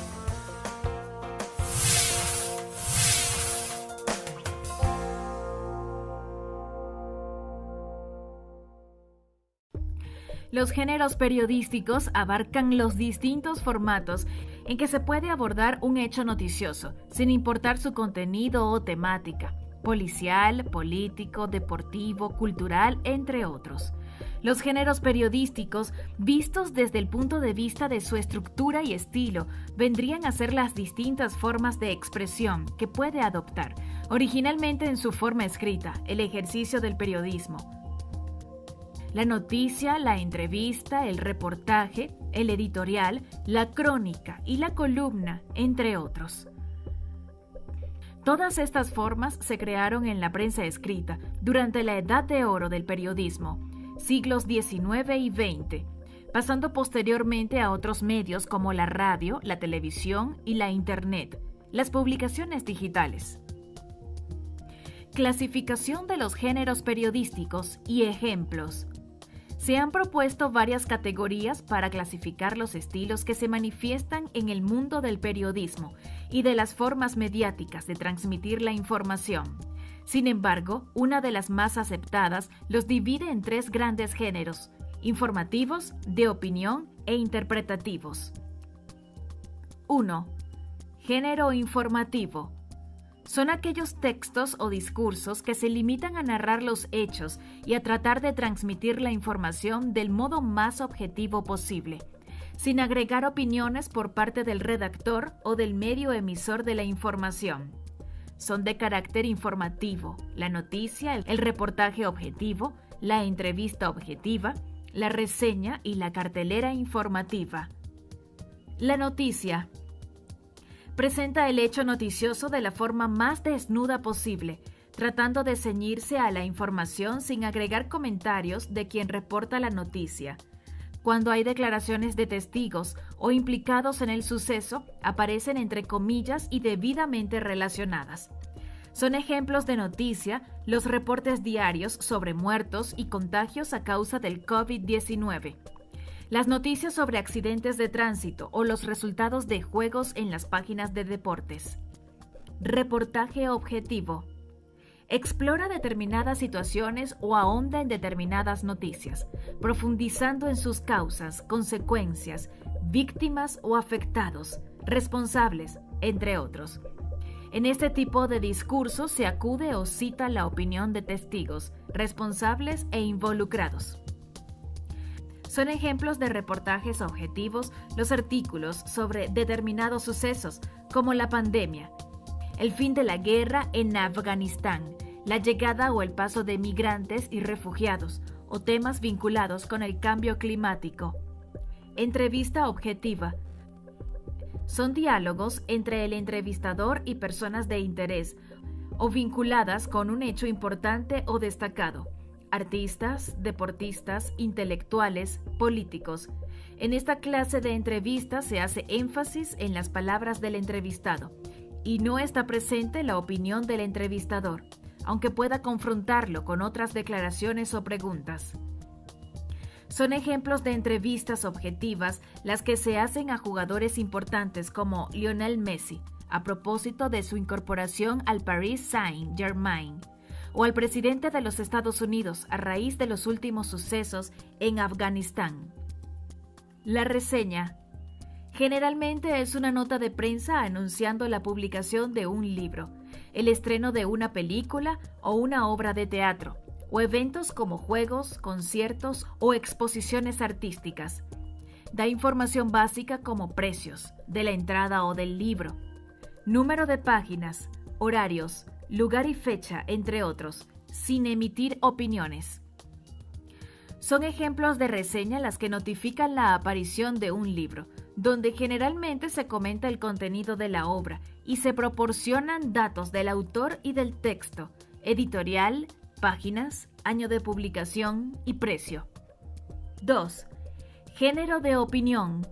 Los géneros periodísticos abarcan los distintos formatos en que se puede abordar un hecho noticioso, sin importar su contenido o temática, policial, político, deportivo, cultural, entre otros. Los géneros periodísticos, vistos desde el punto de vista de su estructura y estilo, vendrían a ser las distintas formas de expresión que puede adoptar, originalmente en su forma escrita, el ejercicio del periodismo. La noticia, la entrevista, el reportaje, el editorial, la crónica y la columna, entre otros. Todas estas formas se crearon en la prensa escrita durante la Edad de Oro del periodismo, siglos XIX y XX, pasando posteriormente a otros medios como la radio, la televisión y la Internet, las publicaciones digitales. Clasificación de los géneros periodísticos y ejemplos. Se han propuesto varias categorías para clasificar los estilos que se manifiestan en el mundo del periodismo y de las formas mediáticas de transmitir la información. Sin embargo, una de las más aceptadas los divide en tres grandes géneros: informativos, de opinión e interpretativos. 1. Género informativo. Son aquellos textos o discursos que se limitan a narrar los hechos y a tratar de transmitir la información del modo más objetivo posible, sin agregar opiniones por parte del redactor o del medio emisor de la información. Son de carácter informativo: la noticia, el reportaje objetivo, la entrevista objetiva, la reseña y la cartelera informativa. La noticia presenta el hecho noticioso de la forma más desnuda posible, tratando de ceñirse a la información sin agregar comentarios de quien reporta la noticia. Cuando hay declaraciones de testigos o implicados en el suceso, aparecen entre comillas y debidamente relacionadas. Son ejemplos de noticia los reportes diarios sobre muertos y contagios a causa del COVID-19. Las noticias sobre accidentes de tránsito o los resultados de juegos en las páginas de deportes. Reportaje objetivo. Explora determinadas situaciones o ahonda en determinadas noticias, profundizando en sus causas, consecuencias, víctimas o afectados, responsables, entre otros. En este tipo de discurso se acude o cita la opinión de testigos, responsables e involucrados. Son ejemplos de reportajes objetivos los artículos sobre determinados sucesos, como la pandemia, el fin de la guerra en Afganistán, la llegada o el paso de migrantes y refugiados, o temas vinculados con el cambio climático. Entrevista objetiva. Son diálogos entre el entrevistador y personas de interés, o vinculadas con un hecho importante o destacado. Artistas, deportistas, intelectuales, políticos. En esta clase de entrevistas se hace énfasis en las palabras del entrevistado y no está presente la opinión del entrevistador, aunque pueda confrontarlo con otras declaraciones o preguntas. Son ejemplos de entrevistas objetivas las que se hacen a jugadores importantes como Lionel Messi, a propósito de su incorporación al Paris Saint-Germain, o al presidente de los Estados Unidos a raíz de los últimos sucesos en Afganistán. La reseña. Generalmente es una nota de prensa anunciando la publicación de un libro, el estreno de una película o una obra de teatro, o eventos como juegos, conciertos o exposiciones artísticas. Da información básica como precios de la entrada o del libro, número de páginas, horarios, lugar y fecha, entre otros, sin emitir opiniones. Son ejemplos de reseña las que notifican la aparición de un libro, donde generalmente se comenta el contenido de la obra y se proporcionan datos del autor y del texto, editorial, páginas, año de publicación y precio. 2. Género de opinión.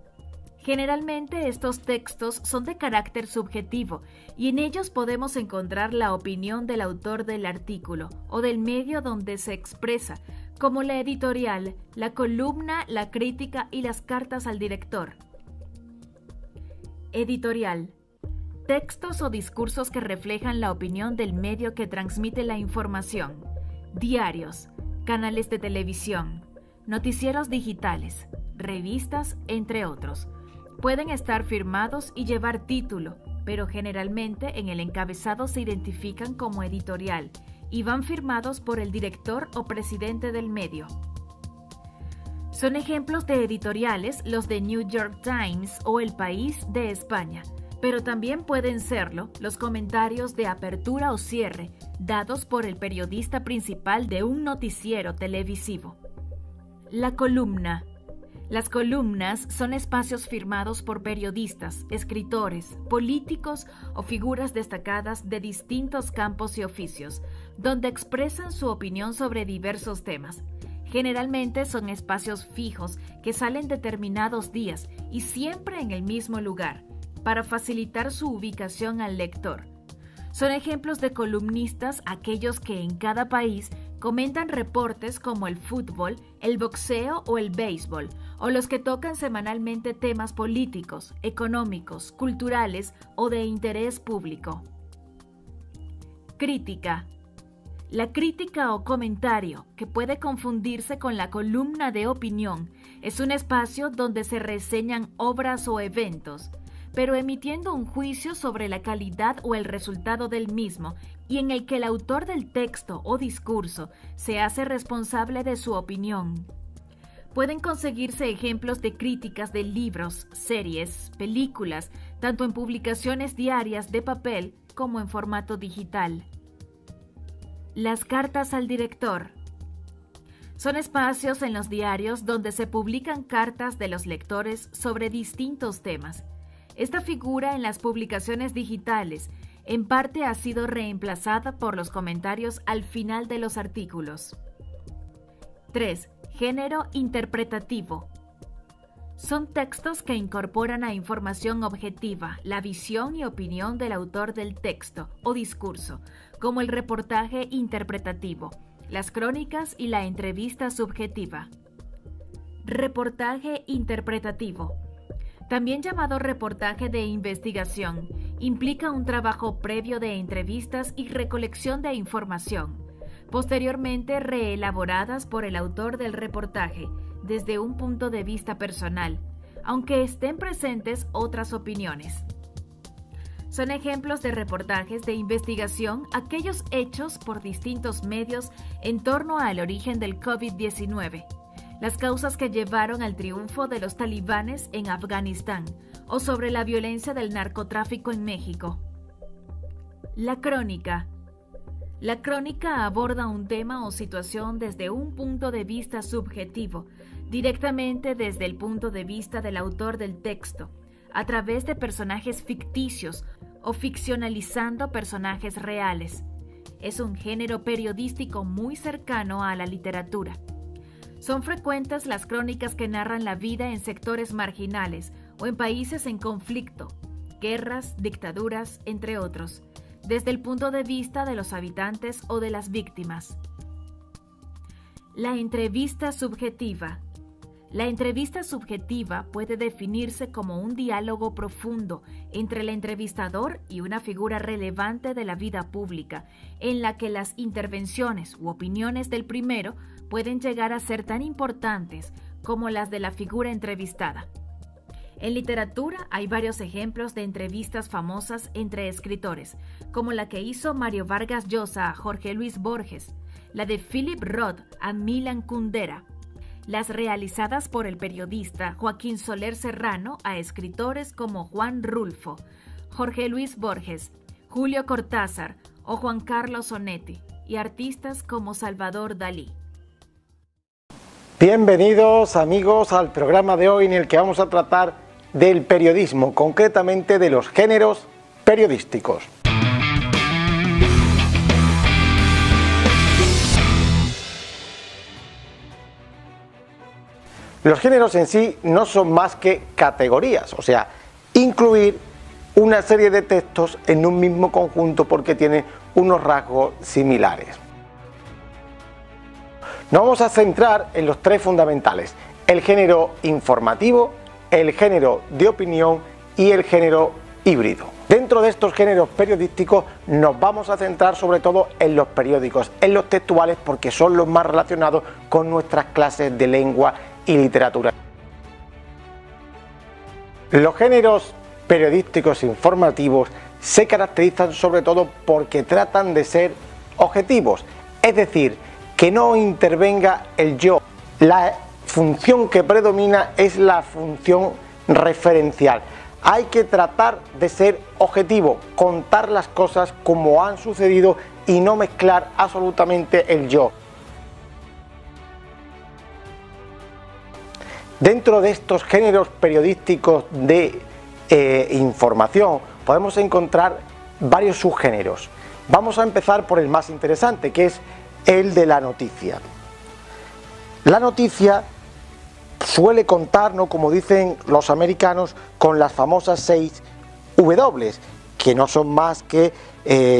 Generalmente estos textos son de carácter subjetivo y en ellos podemos encontrar la opinión del autor del artículo o del medio donde se expresa, como la editorial, la columna, la crítica y las cartas al director. Editorial. Textos o discursos que reflejan la opinión del medio que transmite la información. Diarios, canales de televisión, noticieros digitales, revistas, entre otros. Pueden estar firmados y llevar título, pero generalmente en el encabezado se identifican como editorial y van firmados por el director o presidente del medio. Son ejemplos de editoriales los de New York Times o El País de España, pero también pueden serlo los comentarios de apertura o cierre dados por el periodista principal de un noticiero televisivo. La columna. Las columnas son espacios firmados por periodistas, escritores, políticos o figuras destacadas de distintos campos y oficios, donde expresan su opinión sobre diversos temas. Generalmente son espacios fijos que salen determinados días y siempre en el mismo lugar, para facilitar su ubicación al lector. Son ejemplos de columnistas aquellos que en cada país comentan reportes como el fútbol, el boxeo o el béisbol, o los que tocan semanalmente temas políticos, económicos, culturales o de interés público. Crítica. La crítica o comentario, que puede confundirse con la columna de opinión, es un espacio donde se reseñan obras o eventos, pero emitiendo un juicio sobre la calidad o el resultado del mismo y en el que el autor del texto o discurso se hace responsable de su opinión. Pueden conseguirse ejemplos de críticas de libros, series, películas, tanto en publicaciones diarias de papel como en formato digital. Las cartas al director. Son espacios en los diarios donde se publican cartas de los lectores sobre distintos temas. Esta figura en las publicaciones digitales en parte ha sido reemplazada por los comentarios al final de los artículos. 3. Género interpretativo. Son textos que incorporan a información objetiva la visión y opinión del autor del texto o discurso, como el reportaje interpretativo, las crónicas y la entrevista subjetiva. Reportaje interpretativo. También llamado reportaje de investigación, implica un trabajo previo de entrevistas y recolección de información, posteriormente reelaboradas por el autor del reportaje desde un punto de vista personal, aunque estén presentes otras opiniones. Son ejemplos de reportajes de investigación aquellos hechos por distintos medios en torno al origen del COVID-19, las causas que llevaron al triunfo de los talibanes en Afganistán o sobre la violencia del narcotráfico en México. La crónica. La crónica aborda un tema o situación desde un punto de vista subjetivo, directamente desde el punto de vista del autor del texto, a través de personajes ficticios o ficcionalizando personajes reales. Es un género periodístico muy cercano a la literatura. Son frecuentes las crónicas que narran la vida en sectores marginales o en países en conflicto, guerras, dictaduras, entre otros, desde el punto de vista de los habitantes o de las víctimas. La entrevista subjetiva. La entrevista subjetiva puede definirse como un diálogo profundo entre el entrevistador y una figura relevante de la vida pública, en la que las intervenciones u opiniones del primero pueden llegar a ser tan importantes como las de la figura entrevistada. En literatura hay varios ejemplos de entrevistas famosas entre escritores, como la que hizo Mario Vargas Llosa a Jorge Luis Borges, la de Philip Roth a Milan Kundera, las realizadas por el periodista Joaquín Soler Serrano a escritores como Juan Rulfo, Jorge Luis Borges, Julio Cortázar o Juan Carlos Onetti, y artistas como Salvador Dalí. Bienvenidos amigos al programa de hoy en el que vamos a tratar del periodismo, concretamente de los géneros periodísticos. Los géneros en sí no son más que categorías, o sea, incluir una serie de textos en un mismo conjunto porque tiene unos rasgos similares. Nos vamos a centrar en los tres fundamentales: el género informativo, el género de opinión y el género híbrido. Dentro de estos géneros periodísticos nos vamos a centrar sobre todo en los periódicos, en los textuales, porque son los más relacionados con nuestras clases de lengua y literatura. Los géneros periodísticos informativos se caracterizan sobre todo porque tratan de ser objetivos, es decir, que no intervenga el yo. La función que predomina es la función referencial. Hay que tratar de ser objetivo, contar las cosas como han sucedido y no mezclar absolutamente el yo. Dentro de estos géneros periodísticos de información podemos encontrar varios subgéneros. Vamos a empezar por el más interesante, que es el de la noticia. La noticia suele contar, ¿no?, como dicen los americanos, con las famosas 6 W, que no son más que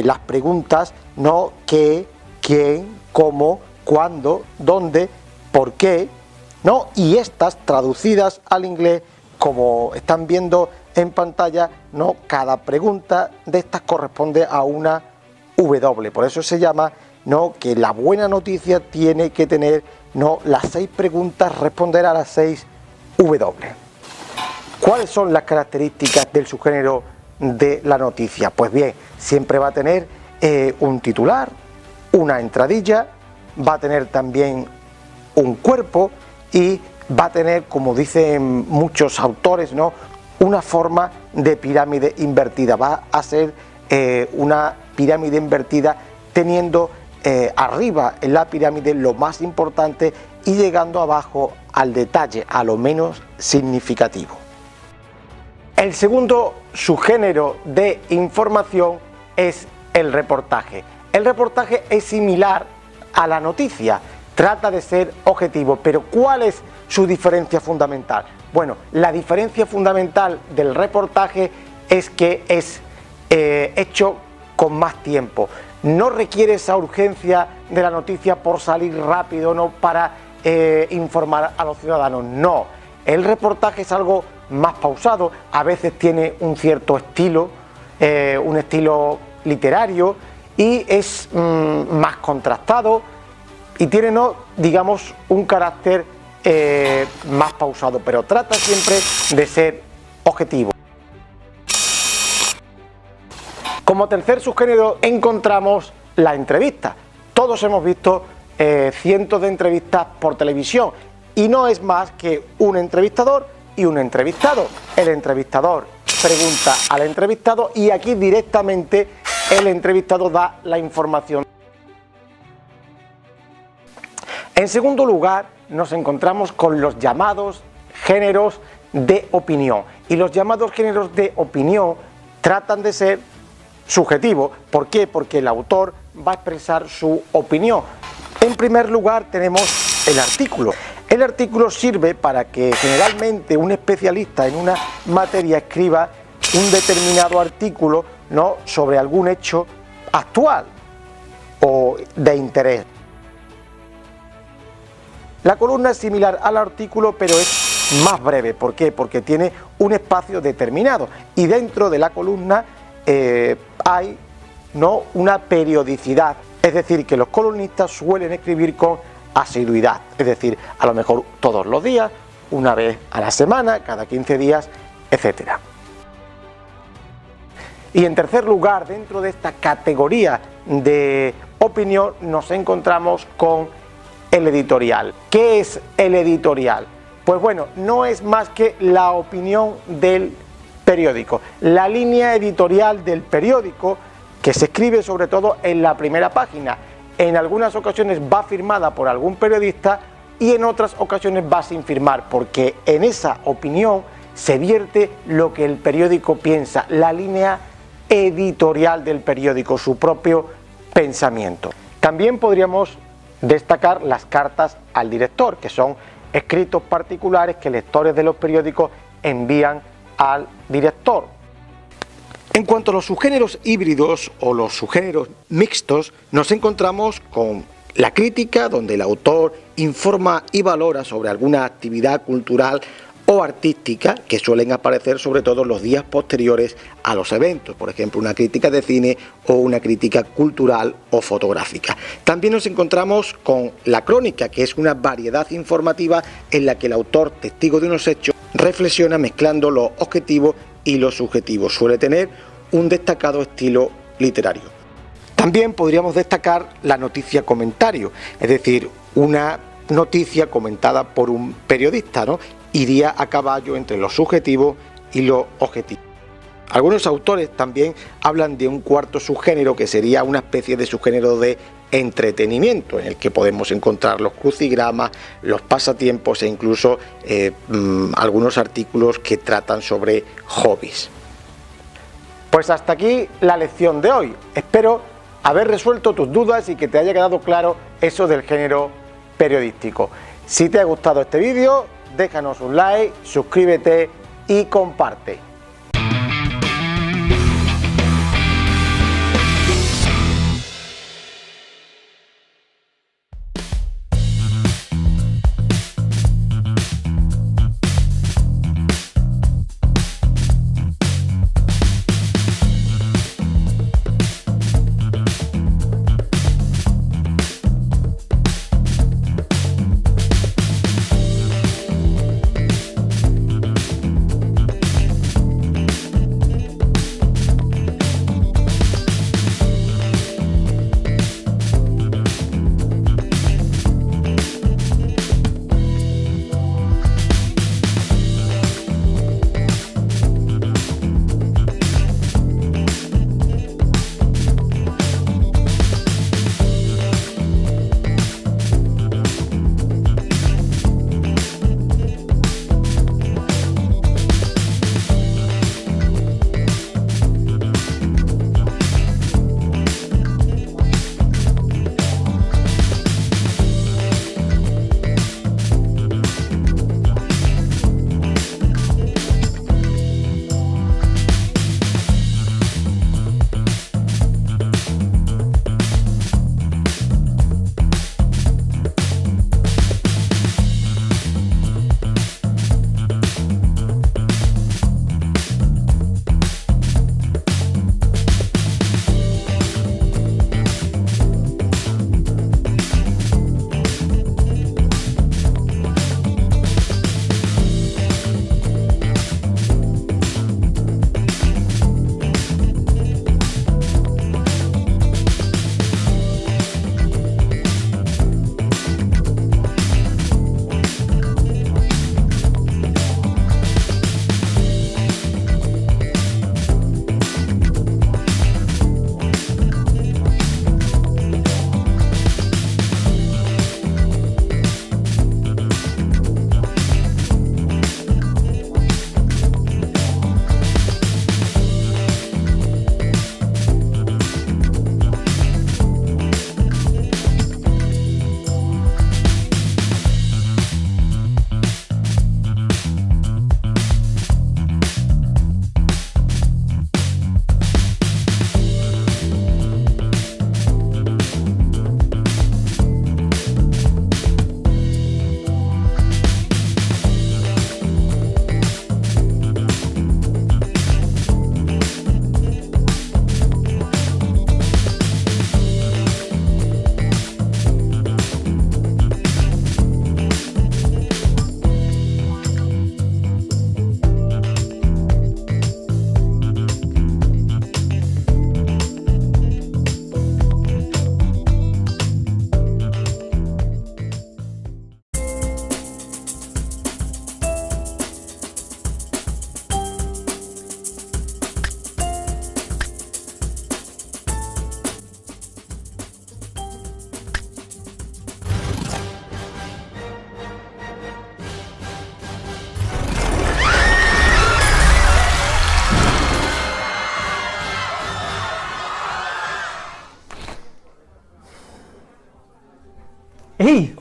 las preguntas, ¿no?, qué, quién, cómo, cuándo, dónde, por qué, ¿no? Y estas traducidas al inglés, como están viendo en pantalla, ¿no?, cada pregunta de estas corresponde a una W. Por eso se llama, ¿no?, que la buena noticia tiene que tener, ¿no?, las 6 preguntas, responder a las 6 W. ¿Cuáles son las características del subgénero de la noticia? Pues bien, siempre va a tener un titular, una entradilla, va a tener también un cuerpo y va a tener, como dicen muchos autores, ¿no?, una forma de pirámide invertida. Va a ser una pirámide invertida teniendo arriba en la pirámide lo más importante y llegando abajo al detalle, a lo menos significativo. El segundo subgénero de información es el reportaje. El reportaje es similar a la noticia, trata de ser objetivo, pero ¿cuál es su diferencia fundamental? Bueno, la diferencia fundamental del reportaje es que es hecho con más tiempo. No requiere esa urgencia de la noticia por salir rápido, no, para informar a los ciudadanos. No, el reportaje es algo más pausado, a veces tiene un cierto estilo, un estilo literario, y es más contrastado y tiene, ¿no?, digamos, un carácter más pausado, pero trata siempre de ser objetivo. Como tercer subgénero encontramos la entrevista. Todos hemos visto cientos de entrevistas por televisión y no es más que un entrevistador y un entrevistado. El entrevistador pregunta al entrevistado y aquí directamente el entrevistado da la información. En segundo lugar, nos encontramos con los llamados géneros de opinión. Y los llamados géneros de opinión tratan de ser subjetivos. ¿Por qué? Porque el autor va a expresar su opinión. En primer lugar tenemos el artículo. El artículo sirve para que generalmente un especialista en una materia escriba un determinado artículo, ¿no?, sobre algún hecho actual o de interés. La columna es similar al artículo, pero es más breve. ¿Por qué? Porque tiene un espacio determinado y dentro de la columna hay, ¿no?, una periodicidad. Es decir, que los columnistas suelen escribir con asiduidad, es decir, a lo mejor todos los días, una vez a la semana, cada 15 días, etc. Y en tercer lugar, dentro de esta categoría de opinión, nos encontramos con el editorial. ¿Qué es el editorial? Pues bueno, no es más que la opinión del periódico, la línea editorial del periódico, que se escribe sobre todo en la primera página. En algunas ocasiones va firmada por algún periodista y en otras ocasiones va sin firmar, porque en esa opinión se vierte lo que el periódico piensa, la línea editorial del periódico, su propio pensamiento. También podríamos destacar las cartas al director, que son escritos particulares que lectores de los periódicos envían al director. En cuanto a los subgéneros híbridos o los subgéneros mixtos, nos encontramos con la crítica, donde el autor informa y valora sobre alguna actividad cultural o artística que suelen aparecer sobre todo los días posteriores a los eventos, por ejemplo una crítica de cine o una crítica cultural o fotográfica. También nos encontramos con la crónica, que es una variedad informativa en la que el autor, testigo de unos hechos, reflexiona mezclando lo objetivo y lo subjetivo. Suele tener un destacado estilo literario. También podríamos destacar la noticia comentario, es decir, una noticia comentada por un periodista, ¿no? Iría a caballo entre lo subjetivo y lo objetivo. Algunos autores también hablan de un cuarto subgénero, que sería una especie de subgénero de entretenimiento, en el que podemos encontrar los crucigramas, los pasatiempos e incluso algunos artículos que tratan sobre hobbies. Pues hasta aquí la lección de hoy. Espero haber resuelto tus dudas y que te haya quedado claro eso del género periodístico. Si te ha gustado este vídeo, déjanos un like, suscríbete y comparte.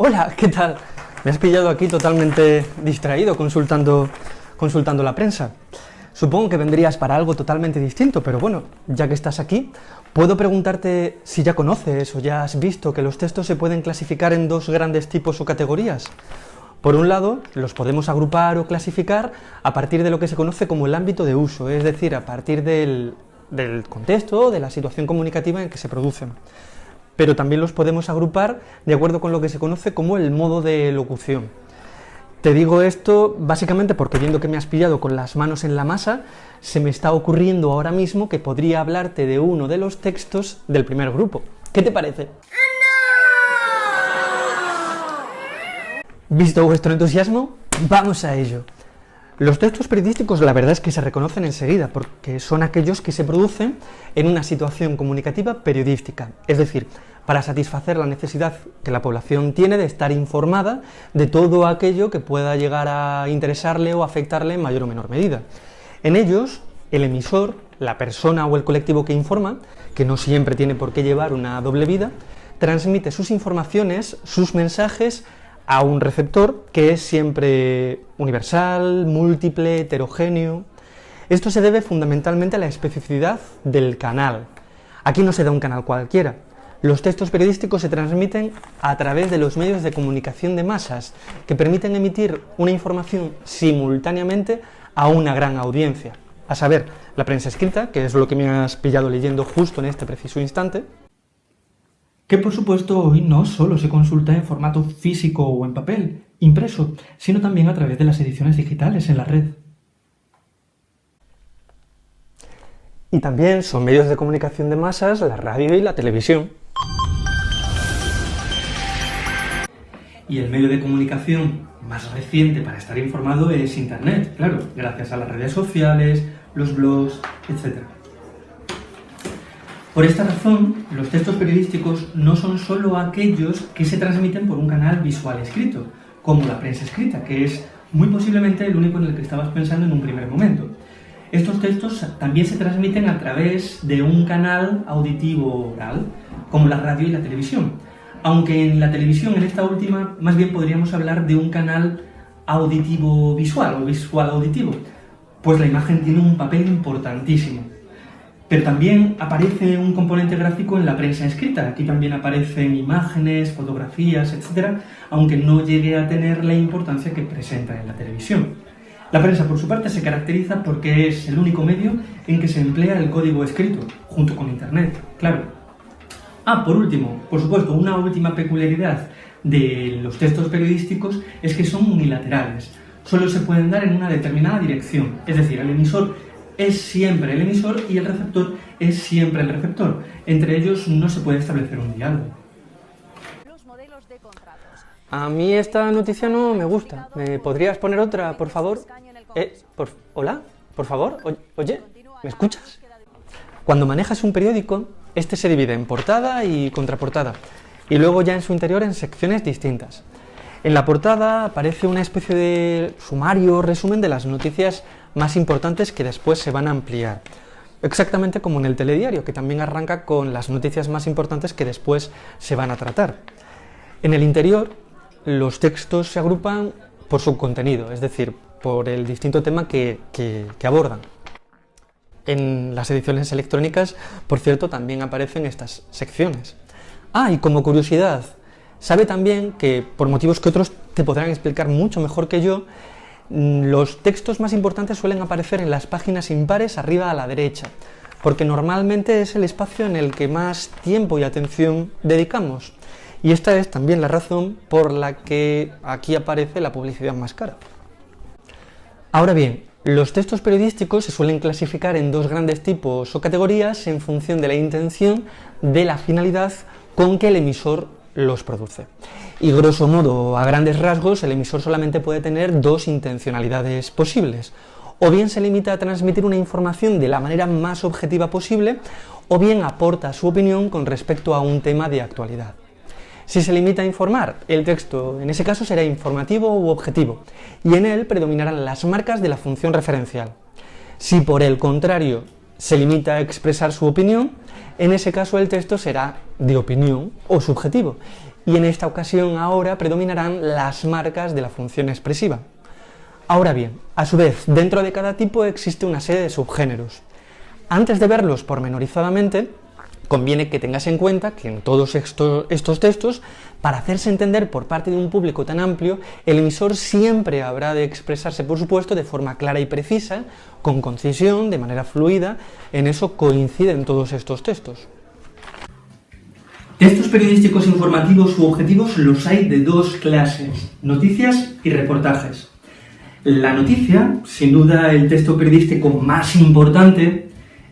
Hola, ¿qué tal? Me has pillado aquí totalmente distraído consultando la prensa. Supongo que vendrías para algo totalmente distinto, pero bueno, ya que estás aquí, puedo preguntarte si ya conoces o ya has visto que los textos se pueden clasificar en dos grandes tipos o categorías. Por un lado, los podemos agrupar o clasificar a partir de lo que se conoce como el ámbito de uso, es decir, a partir del contexto, de la situación comunicativa en que se producen. Pero también los podemos agrupar de acuerdo con lo que se conoce como el modo de locución. Te digo esto básicamente porque, viendo que me has pillado con las manos en la masa, se me está ocurriendo ahora mismo que podría hablarte de uno de los textos del primer grupo. ¿Qué te parece? Visto vuestro entusiasmo, vamos a ello. Los textos periodísticos, la verdad es que se reconocen enseguida, porque son aquellos que se producen en una situación comunicativa periodística, es decir, para satisfacer la necesidad que la población tiene de estar informada de todo aquello que pueda llegar a interesarle o afectarle en mayor o menor medida. En ellos, el emisor, la persona o el colectivo que informa, que no siempre tiene por qué llevar una doble vida, transmite sus informaciones, sus mensajes, a un receptor que es siempre universal, múltiple, heterogéneo. Esto se debe fundamentalmente a la especificidad del canal. Aquí no se da un canal cualquiera. Los textos periodísticos se transmiten a través de los medios de comunicación de masas, que permiten emitir una información simultáneamente a una gran audiencia. A saber, la prensa escrita, que es lo que me has pillado leyendo justo en este preciso instante, que por supuesto hoy no solo se consulta en formato físico o en papel, impreso, sino también a través de las ediciones digitales en la red. Y también son medios de comunicación de masas la radio y la televisión. Y el medio de comunicación más reciente para estar informado es Internet, claro, gracias a las redes sociales, los blogs, etc. Por esta razón, los textos periodísticos no son solo aquellos que se transmiten por un canal visual escrito, como la prensa escrita, que es muy posiblemente el único en el que estabas pensando en un primer momento. Estos textos también se transmiten a través de un canal auditivo oral, como la radio y la televisión, aunque en la televisión, en esta última, más bien podríamos hablar de un canal auditivo visual o visual auditivo, pues la imagen tiene un papel importantísimo. Pero también aparece un componente gráfico en la prensa escrita. Aquí también aparecen imágenes, fotografías, etc., aunque no llegue a tener la importancia que presenta en la televisión. La prensa, por su parte, se caracteriza porque es el único medio en que se emplea el código escrito, junto con Internet, claro. Por último, por supuesto, una última peculiaridad de los textos periodísticos es que son unilaterales. Solo se pueden dar en una determinada dirección, es decir, el emisor es siempre el emisor y el receptor es siempre el receptor. Entre ellos no se puede establecer un diálogo. A mí esta noticia no me gusta. ¿Me podrías poner otra, por favor? ¿Hola? ¿Por favor? Oye, ¿me escuchas? Cuando manejas un periódico, este se divide en portada y contraportada, y luego ya en su interior en secciones distintas. En la portada aparece una especie de sumario, resumen de las noticias más importantes que después se van a ampliar. Exactamente como en el telediario, que también arranca con las noticias más importantes que después se van a tratar. En el interior, los textos se agrupan por su contenido, es decir, por el distinto tema que abordan. En las ediciones electrónicas, por cierto, también aparecen estas secciones. Y como curiosidad, sabe también que, por motivos que otros te podrán explicar mucho mejor que yo, los textos más importantes suelen aparecer en las páginas impares arriba a la derecha, porque normalmente es el espacio en el que más tiempo y atención dedicamos. Y esta es también la razón por la que aquí aparece la publicidad más cara. Ahora bien, los textos periodísticos se suelen clasificar en dos grandes tipos o categorías en función de la intención de la finalidad con que el emisor los produce. Y grosso modo, a grandes rasgos, el emisor solamente puede tener dos intencionalidades posibles. O bien se limita a transmitir una información de la manera más objetiva posible, o bien aporta su opinión con respecto a un tema de actualidad. Si se limita a informar, el texto en ese caso será informativo u objetivo, y en él predominarán las marcas de la función referencial. Si por el contrario se limita a expresar su opinión, en ese caso el texto será de opinión o subjetivo, y en esta ocasión ahora predominarán las marcas de la función expresiva. Ahora bien, a su vez, dentro de cada tipo existe una serie de subgéneros. Antes de verlos pormenorizadamente, conviene que tengas en cuenta que en todos estos textos, para hacerse entender por parte de un público tan amplio, el emisor siempre habrá de expresarse, por supuesto, de forma clara y precisa, con concisión, de manera fluida. En eso coinciden todos estos textos. Textos periodísticos informativos u objetivos los hay de dos clases: noticias y reportajes. La noticia, sin duda el texto periodístico más importante,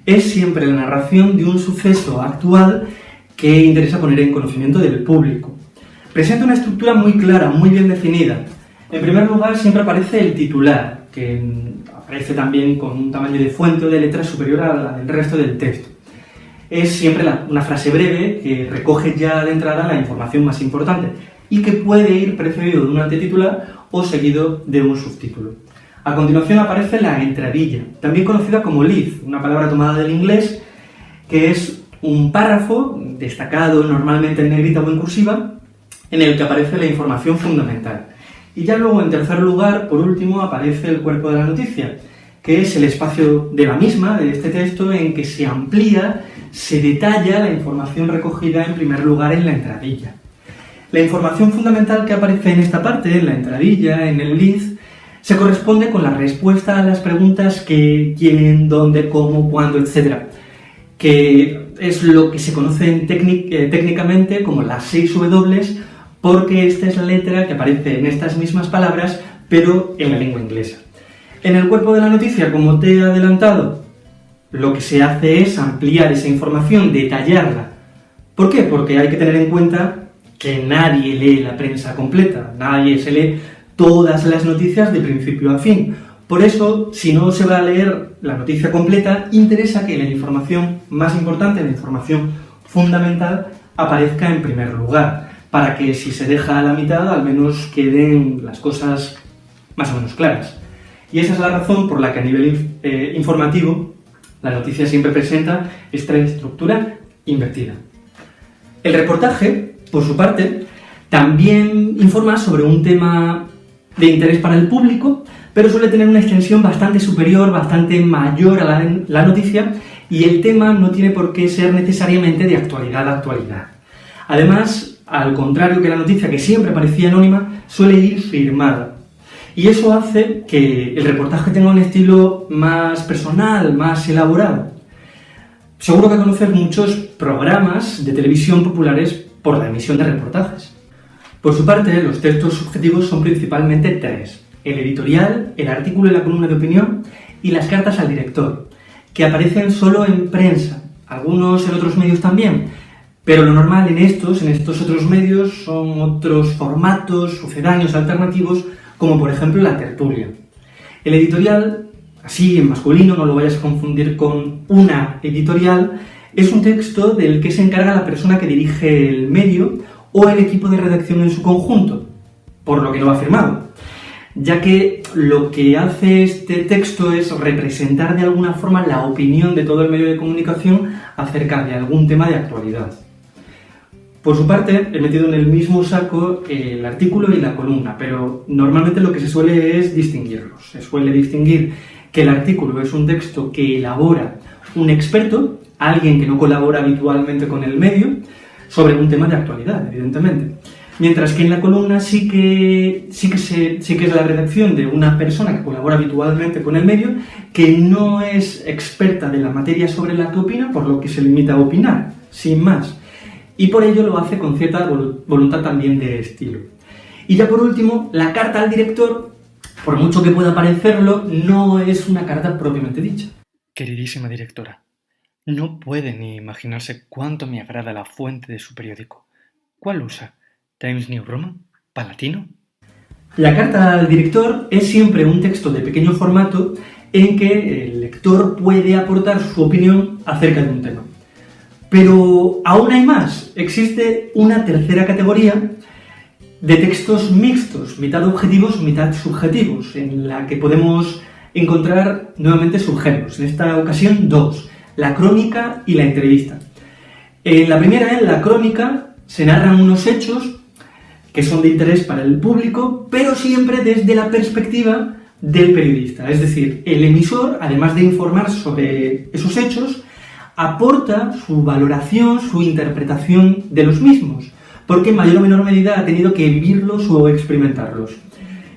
es siempre la narración de un suceso actual que interesa poner en conocimiento del público. Presenta una estructura muy clara, muy bien definida. En primer lugar, siempre aparece el titular, que aparece también con un tamaño de fuente o de letra superior a la del resto del texto. Es siempre una frase breve que recoge ya de entrada la información más importante y que puede ir precedido de un antetitular o seguido de un subtítulo. A continuación aparece la entradilla, también conocida como lead, una palabra tomada del inglés, que es un párrafo destacado normalmente en negrita o en cursiva, en el que aparece la información fundamental. Y ya luego, en tercer lugar, por último, aparece el cuerpo de la noticia, que es el espacio de la misma, de este texto, en que se amplía, se detalla la información recogida en primer lugar en la entradilla. La información fundamental que aparece en esta parte, en la entradilla, en el lead, se corresponde con la respuesta a las preguntas que, quién, dónde, cómo, cuándo, etc., que es lo que se conoce técnicamente como las 6 W, porque esta es la letra que aparece en estas mismas palabras, pero en la lengua inglesa. En el cuerpo de la noticia, como te he adelantado, lo que se hace es ampliar esa información, detallarla. ¿Por qué? Porque hay que tener en cuenta que nadie lee la prensa completa, nadie se lee todas las noticias de principio a fin. Por eso, si no se va a leer la noticia completa, interesa que la información más importante, la información fundamental, aparezca en primer lugar, para que si se deja a la mitad, al menos queden las cosas más o menos claras. Y esa es la razón por la que a nivel informativo la noticia siempre presenta esta estructura invertida. El reportaje, por su parte, también informa sobre un tema de interés para el público, pero suele tener una extensión bastante superior, bastante mayor a la noticia, y el tema no tiene por qué ser necesariamente de actualidad a actualidad. Además, al contrario que la noticia, que siempre parecía anónima, suele ir firmada. Y eso hace que el reportaje tenga un estilo más personal, más elaborado. Seguro que conoces muchos programas de televisión populares por la emisión de reportajes. Por su parte, los textos subjetivos son principalmente 3: el editorial, el artículo y la columna de opinión, y las cartas al director, que aparecen solo en prensa, algunos en otros medios también, pero lo normal en estos otros medios son otros formatos sucedáneos alternativos, como por ejemplo la tertulia. El editorial, así en masculino, no lo vayas a confundir con una editorial, es un texto del que se encarga la persona que dirige el medio o el equipo de redacción en su conjunto, por lo que no va firmado, ya que lo que hace este texto es representar de alguna forma la opinión de todo el medio de comunicación acerca de algún tema de actualidad. Por su parte, he metido en el mismo saco el artículo y la columna, pero normalmente lo que se suele es distinguirlos. Se suele distinguir que el artículo es un texto que elabora un experto, alguien que no colabora habitualmente con el medio, sobre un tema de actualidad, evidentemente. Mientras que en la columna sí que es la redacción de una persona que colabora habitualmente con el medio, que no es experta de la materia sobre la que opina, por lo que se limita a opinar, sin más. Y por ello lo hace con cierta voluntad también de estilo. Y ya por último, la carta al director, por mucho que pueda parecerlo, no es una carta propiamente dicha. Queridísima directora, no puede ni imaginarse cuánto me agrada la fuente de su periódico. ¿Cuál usa? ¿Times New Roman? ¿Palatino? La carta al director es siempre un texto de pequeño formato en que el lector puede aportar su opinión acerca de un tema. Pero aún hay más. Existe una tercera categoría de textos mixtos, mitad objetivos, mitad subjetivos, en la que podemos encontrar nuevamente subgéneros. En esta ocasión 2, la crónica y la entrevista. En la primera, en la crónica, se narran unos hechos, que son de interés para el público, pero siempre desde la perspectiva del periodista. Es decir, el emisor, además de informar sobre esos hechos, aporta su valoración, su interpretación de los mismos, porque en mayor o menor medida ha tenido que vivirlos o experimentarlos.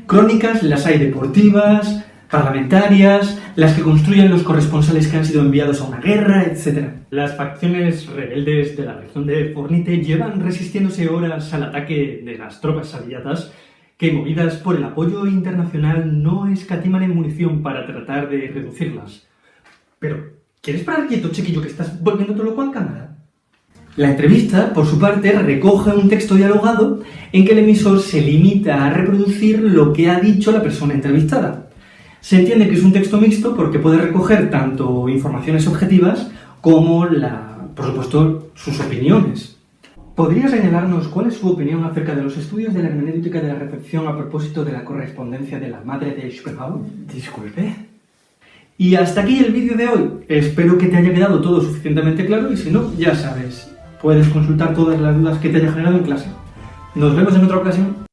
Crónicas las hay deportivas, parlamentarias, las que construyen los corresponsales que han sido enviados a una guerra, etc. Las facciones rebeldes de la región de Fornite llevan resistiéndose horas al ataque de las tropas aliadas que, movidas por el apoyo internacional, no escatiman en munición para tratar de reducirlas. Pero, ¿quieres parar quieto, chiquillo, que estás volviéndote loco en cámara? La entrevista, por su parte, recoge un texto dialogado en que el emisor se limita a reproducir lo que ha dicho la persona entrevistada. Se entiende que es un texto mixto porque puede recoger tanto informaciones objetivas como, por supuesto, sus opiniones. ¿Podría señalarnos cuál es su opinión acerca de los estudios de la hermenéutica de la recepción a propósito de la correspondencia de la madre de Schopenhauer? Disculpe. Y hasta aquí el vídeo de hoy. Espero que te haya quedado todo suficientemente claro y si no, ya sabes, puedes consultar todas las dudas que te haya generado en clase. Nos vemos en otra ocasión.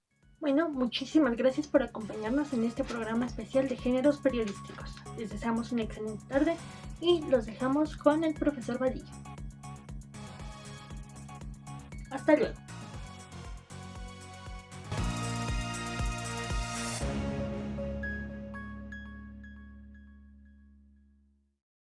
Bueno, muchísimas gracias por acompañarnos en este programa especial de géneros periodísticos. Les deseamos una excelente tarde y los dejamos con el profesor Vadillo. Hasta luego.